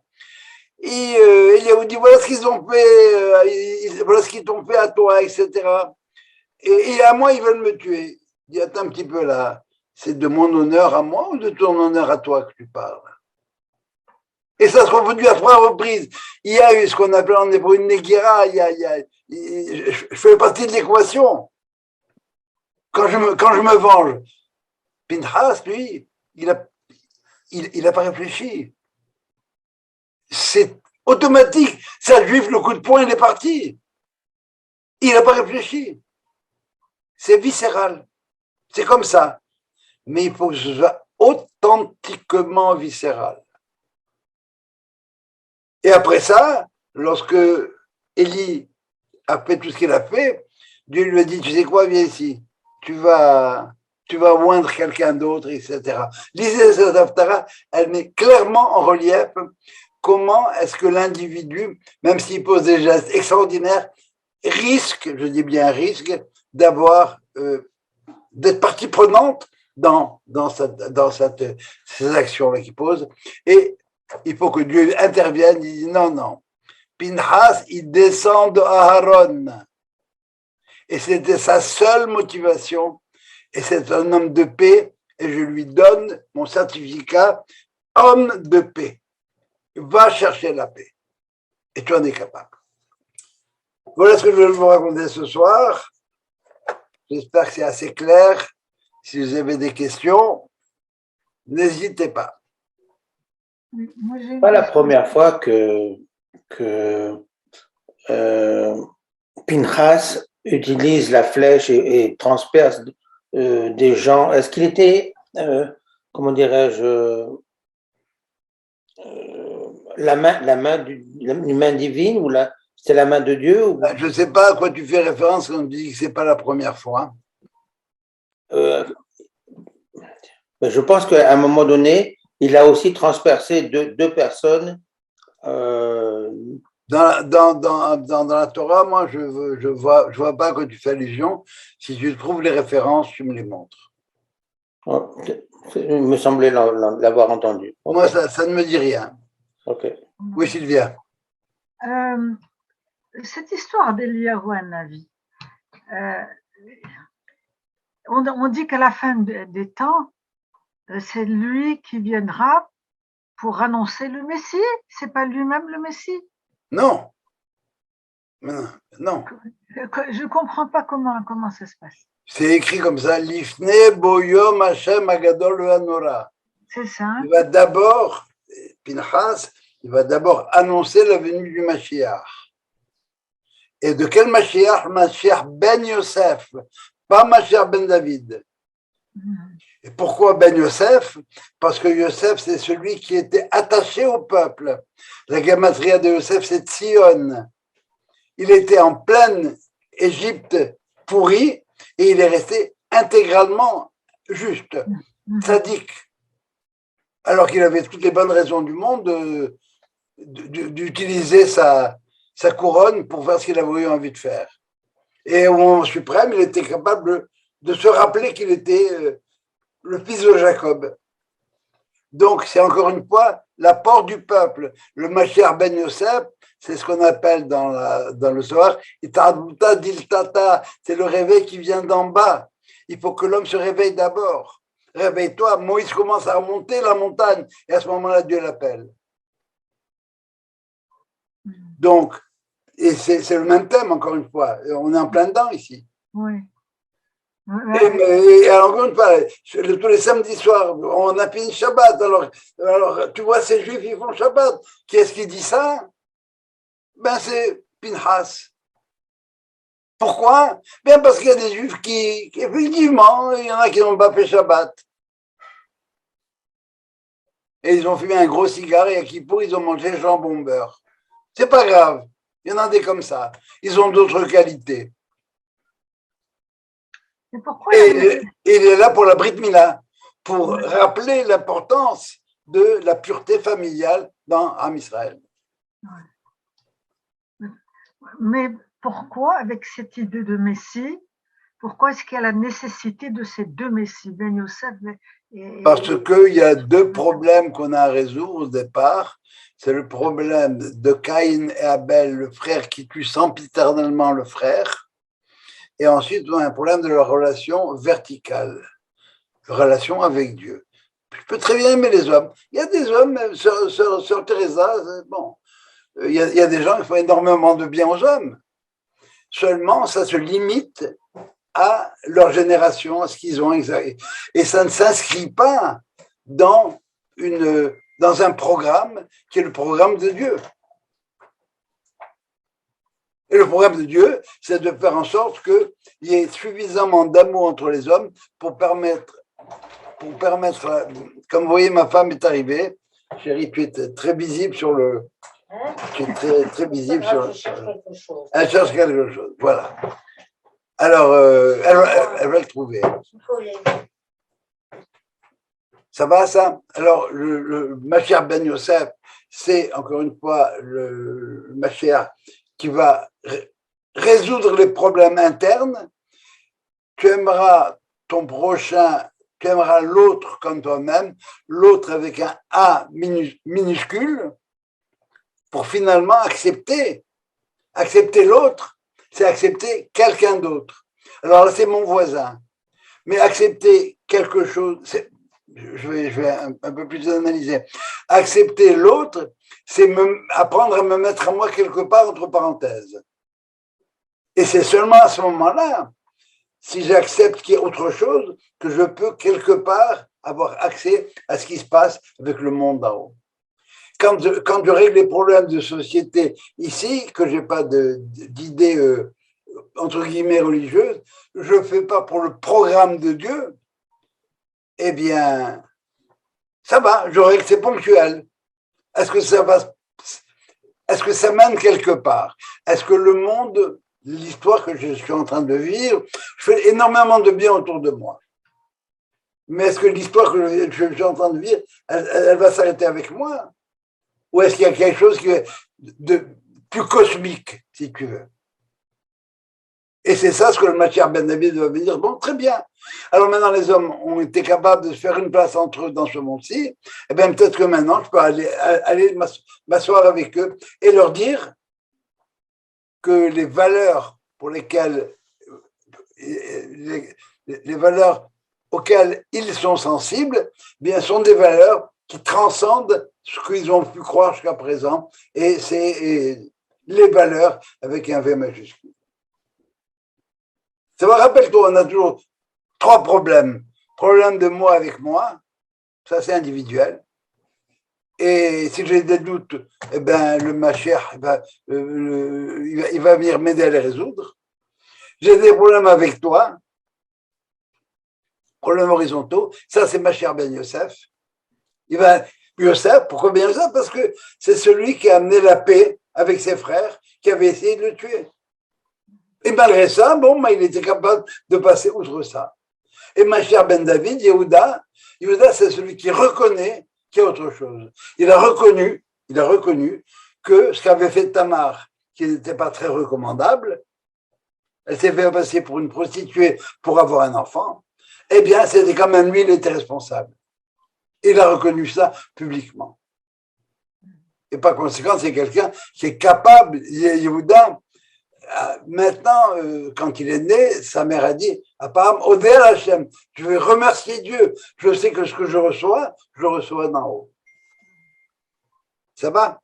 Eliyahu dit voilà ce qu'ils ont fait, voilà ce qu'ils t'ont fait à toi, etc. Et à moi, ils veulent me tuer. Il dit attends un petit peu là, c'est de mon honneur à moi ou de ton honneur à toi que tu parles? Et ça se reproduit à 3 reprises. Il y a eu ce qu'on appelle en hébreu une négira, je fais partie de l'équation. Quand je me venge, Pinchas, lui, il a pas réfléchi. C'est automatique. Ça juif, le coup de poing, il est parti. Il n'a pas réfléchi. C'est viscéral. C'est comme ça. Mais il faut que ce soit authentiquement viscéral. Et après ça, lorsque Élie a fait tout ce qu'il a fait, Dieu lui a dit, tu sais quoi, viens ici, tu vas oindre quelqu'un d'autre, etc. Lisez cette Haftarah, elle met clairement en relief comment est-ce que l'individu, même s'il pose des gestes extraordinaires, risque, je dis bien risque, d'être partie prenante dans ces actions-là qu'il pose. Et il faut que Dieu intervienne, il dit non. Pinhas, il descend de Aharon. Et c'était sa seule motivation. Et c'est un homme de paix. Et je lui donne mon certificat, homme de paix. Va chercher la paix. Et tu en es capable. Voilà ce que je vais vous raconter ce soir. J'espère que c'est assez clair. Si vous avez des questions, n'hésitez pas. C'est pas la première fois que Pinchas utilise la flèche et transperce des gens. Est-ce qu'il était, comment dirais-je, la main divine ou c'était la main de Dieu ou... Je ne sais pas à quoi tu fais référence quand tu dis que ce n'est pas la première fois. Je pense qu'à un moment donné, il a aussi transpercé deux personnes. Dans la Torah, moi, je vois pas à quoi tu fais allusion. Si tu trouves les références, tu me les montres. Il me semblait l'avoir entendu. Okay. Moi, ça ne me dit rien. Okay. Oui, Sylvia. Cette histoire d'Eliyahu Hanavi, on dit qu'à la fin des temps, c'est lui qui viendra pour annoncer le Messie. C'est pas lui-même le Messie? Non. Je comprends pas comment ça se passe. C'est écrit comme ça, Lifne boyom Hashem agadol hanora. C'est ça. Il va d'abord, Pinchas, il va d'abord annoncer la venue du Mashiach. Et de quel Mashiach? Mashiach ben Yosef, pas Mashiach ben David. Et pourquoi ben Yosef? Parce que Yosef, c'est celui qui était attaché au peuple. La gematria de Yosef, c'est Tzion. Il était en pleine Égypte pourrie et il est resté intégralement juste, sadique. Alors qu'il avait toutes les bonnes raisons du monde d'utiliser sa couronne pour faire ce qu'il avait eu envie de faire. Et au moment suprême, il était capable de se rappeler qu'il était le fils de Jacob. Donc, c'est encore une fois l'apport du peuple. Le Mashiach ben Yosef, c'est ce qu'on appelle dans le Zohar, Itaduta diltata, c'est le réveil qui vient d'en bas. Il faut que l'homme se réveille d'abord. Réveille-toi, Moïse commence à remonter la montagne, et à ce moment-là, Dieu l'appelle. Donc, et c'est le même thème, encore une fois. On est en plein dedans ici. Oui. Et encore une fois, tous les samedis soirs, on a fini Shabbat. Alors, tu vois, ces juifs, ils font Shabbat. Qui est-ce qui dit ça? Ben, c'est Pinchas. Pourquoi? Bien parce qu'il y a des juifs qui, effectivement, il y en a qui n'ont pas fait Shabbat. Et ils ont fumé un gros cigare et à Kippour, ils ont mangé jambon beurre. C'est pas grave. Il y en a des comme ça. Ils ont d'autres qualités. Et il est là pour la Brit Mila, pour rappeler l'importance de la pureté familiale dans Am Israël. Mais pourquoi, avec cette idée de Messie, pourquoi est-ce qu'il y a la nécessité de ces deux Messies, Ben Yosef Parce qu'il y a deux problèmes qu'on a à résoudre au départ. C'est le problème de Caïn et Abel, le frère qui tue sempiternellement le frère. Et ensuite, on a un problème de leur relation verticale, relation avec Dieu. Je peux très bien aimer les hommes. Il y a des hommes, Sœur Teresa, bon, il y a des gens qui font énormément de bien aux hommes. Seulement, ça se limite à leur génération, à ce qu'ils ont. Et ça ne s'inscrit pas dans un programme qui est le programme de Dieu. Et le programme de Dieu, c'est de faire en sorte qu'il y ait suffisamment d'amour entre les hommes pour permettre pour permettre, comme vous voyez, ma femme est arrivée. Chérie, tu es très visible sur le. Tu es très, très visible sur le. Elle cherche quelque chose, voilà. Alors, elle va le trouver. Ça va, ça? Alors, le Mashiach Ben Yosef, c'est encore une fois le Mashiach qui va résoudre les problèmes internes. Tu aimeras ton prochain, tu aimeras l'autre comme toi-même, l'autre avec un A minuscule, pour finalement accepter. Accepter l'autre, c'est accepter quelqu'un d'autre. Alors là, c'est mon voisin. Mais accepter quelque chose, je vais un peu plus analyser. Accepter l'autre, c'est apprendre à me mettre à moi quelque part entre parenthèses. Et c'est seulement à ce moment-là, si j'accepte qu'il y a autre chose, que je peux quelque part avoir accès à ce qui se passe avec le monde d'en haut. Quand je règle les problèmes de société ici, que je n'ai pas d'idée entre guillemets religieuse, je ne fais pas pour le programme de Dieu, eh bien, ça va, je règle, c'est ponctuel. Est-ce que ça mène quelque part? Est-ce que le monde, l'histoire que je suis en train de vivre, je fais énormément de bien autour de moi. Mais est-ce que l'histoire que je suis en train de vivre, elle va s'arrêter avec moi? Ou est-ce qu'il y a quelque chose de plus cosmique, si tu veux? Et c'est ça ce que le Mashiach Ben David va venir. Bon, très bien. Alors maintenant, les hommes ont été capables de se faire une place entre eux dans ce monde-ci. Eh bien, peut-être que maintenant, je peux aller m'asseoir avec eux et leur dire que les valeurs pour lesquelles, les valeurs auxquelles ils sont sensibles, eh bien, sont des valeurs qui transcendent ce qu'ils ont pu croire jusqu'à présent. Et c'est les valeurs avec un V majuscule. Ça me rappelle-toi, on a toujours 3 problèmes. Problème de moi avec moi, ça c'est individuel. Et si j'ai des doutes, eh ben, le Mashiach, il va venir m'aider à les résoudre. J'ai des problèmes avec toi, problèmes horizontaux, ça c'est Mashiach Ben Yosef. Yosef, pourquoi Ben Yosef? Parce que c'est celui qui a amené la paix avec ses frères qui avaient essayé de le tuer. Et malgré ça, bon, il était capable de passer outre ça. Et Mashiach Ben David, Yehuda, c'est celui qui reconnaît qu'il y a autre chose. Il a reconnu que ce qu'avait fait Tamar, qui n'était pas très recommandable, elle s'est fait passer pour une prostituée pour avoir un enfant, eh bien, c'était quand même lui, il était responsable. Il a reconnu ça publiquement. Et par conséquent, c'est quelqu'un qui est capable, Yehuda. Maintenant, quand il est né, sa mère a dit, apparemment, Odeh Hachem, je vais remercier Dieu. Je sais que ce que je le reçois d'en haut. Ça va?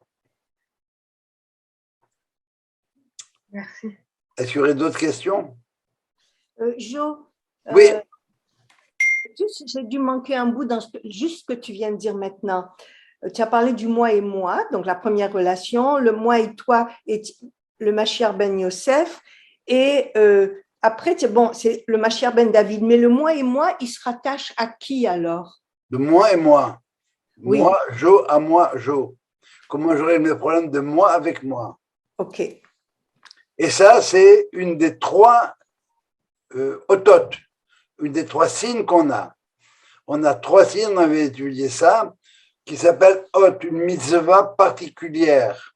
Merci. Est-ce qu'il y aurait d'autres questions? Jo, Oui. j'ai dû manquer un bout dans juste ce que tu viens de dire maintenant. Tu as parlé du moi et moi, donc la première relation, le moi et toi et le Mashiach Ben Yosef, et après, c'est le Mashiach Ben David, mais le moi et moi, il se rattache à qui alors? De moi et moi. Oui. Moi, Jo, à moi, Jo. Comment j'aurais mes problèmes de moi avec moi. Ok. Et ça, c'est une des 3 ototes, une des 3 signes qu'on a. On a 3 signes, on avait étudié ça, qui s'appelle Hot, une mitzvah particulière.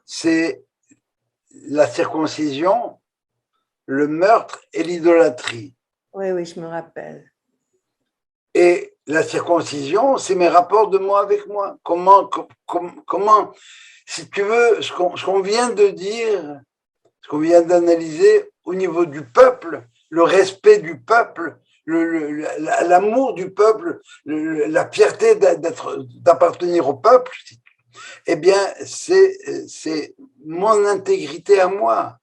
C'est la circoncision, le meurtre et l'idolâtrie. Oui, je me rappelle. Et la circoncision, c'est mes rapports de moi avec moi. Comment si tu veux, ce qu'on vient de dire, ce qu'on vient d'analyser au niveau du peuple, le respect du peuple, l'amour du peuple, la fierté d'appartenir au peuple, eh bien, c'est mon intégrité à moi.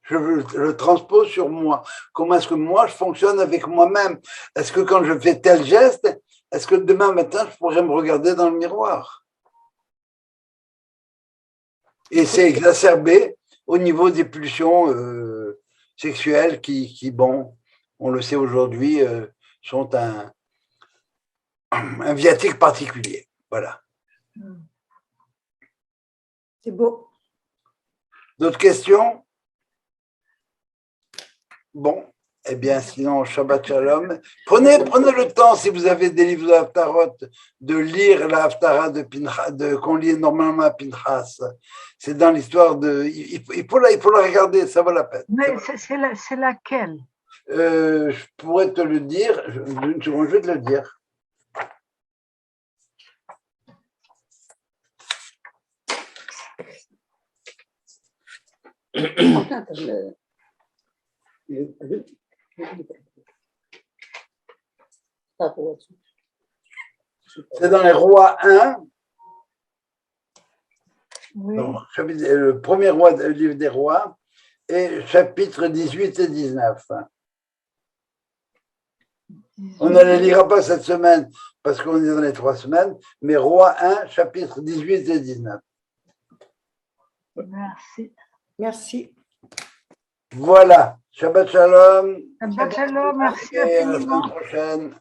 Je le transpose sur moi. Comment est-ce que moi, je fonctionne avec moi-même? Est-ce que quand je fais tel geste, est-ce que demain matin, je pourrais me regarder dans le miroir? Et c'est exacerbé au niveau des pulsions sexuelles qui, bon, on le sait aujourd'hui, sont un viatique particulier. Voilà. C'est beau. D'autres questions? Bon, eh bien, sinon, Shabbat Shalom. Prenez le temps, si vous avez des livres de Haftarot, de lire la Haftara qu'on lit normalement à Pinchas. C'est dans l'histoire de... Il faut la regarder, ça vaut la peine. Mais c'est laquelle? Je pourrais te le dire. Une seconde, je vais te le dire. C'est dans les Rois 1. Oui. Donc, le premier roi du livre des Rois, et chapitres 18 et 19. On ne les lira pas cette semaine parce qu'on est dans les 3 semaines, mais Roi 1, chapitres 18 et 19. Merci. Merci. Voilà. Shabbat Shalom. Shabbat Shalom, merci Et à la infiniment. semaine prochaine.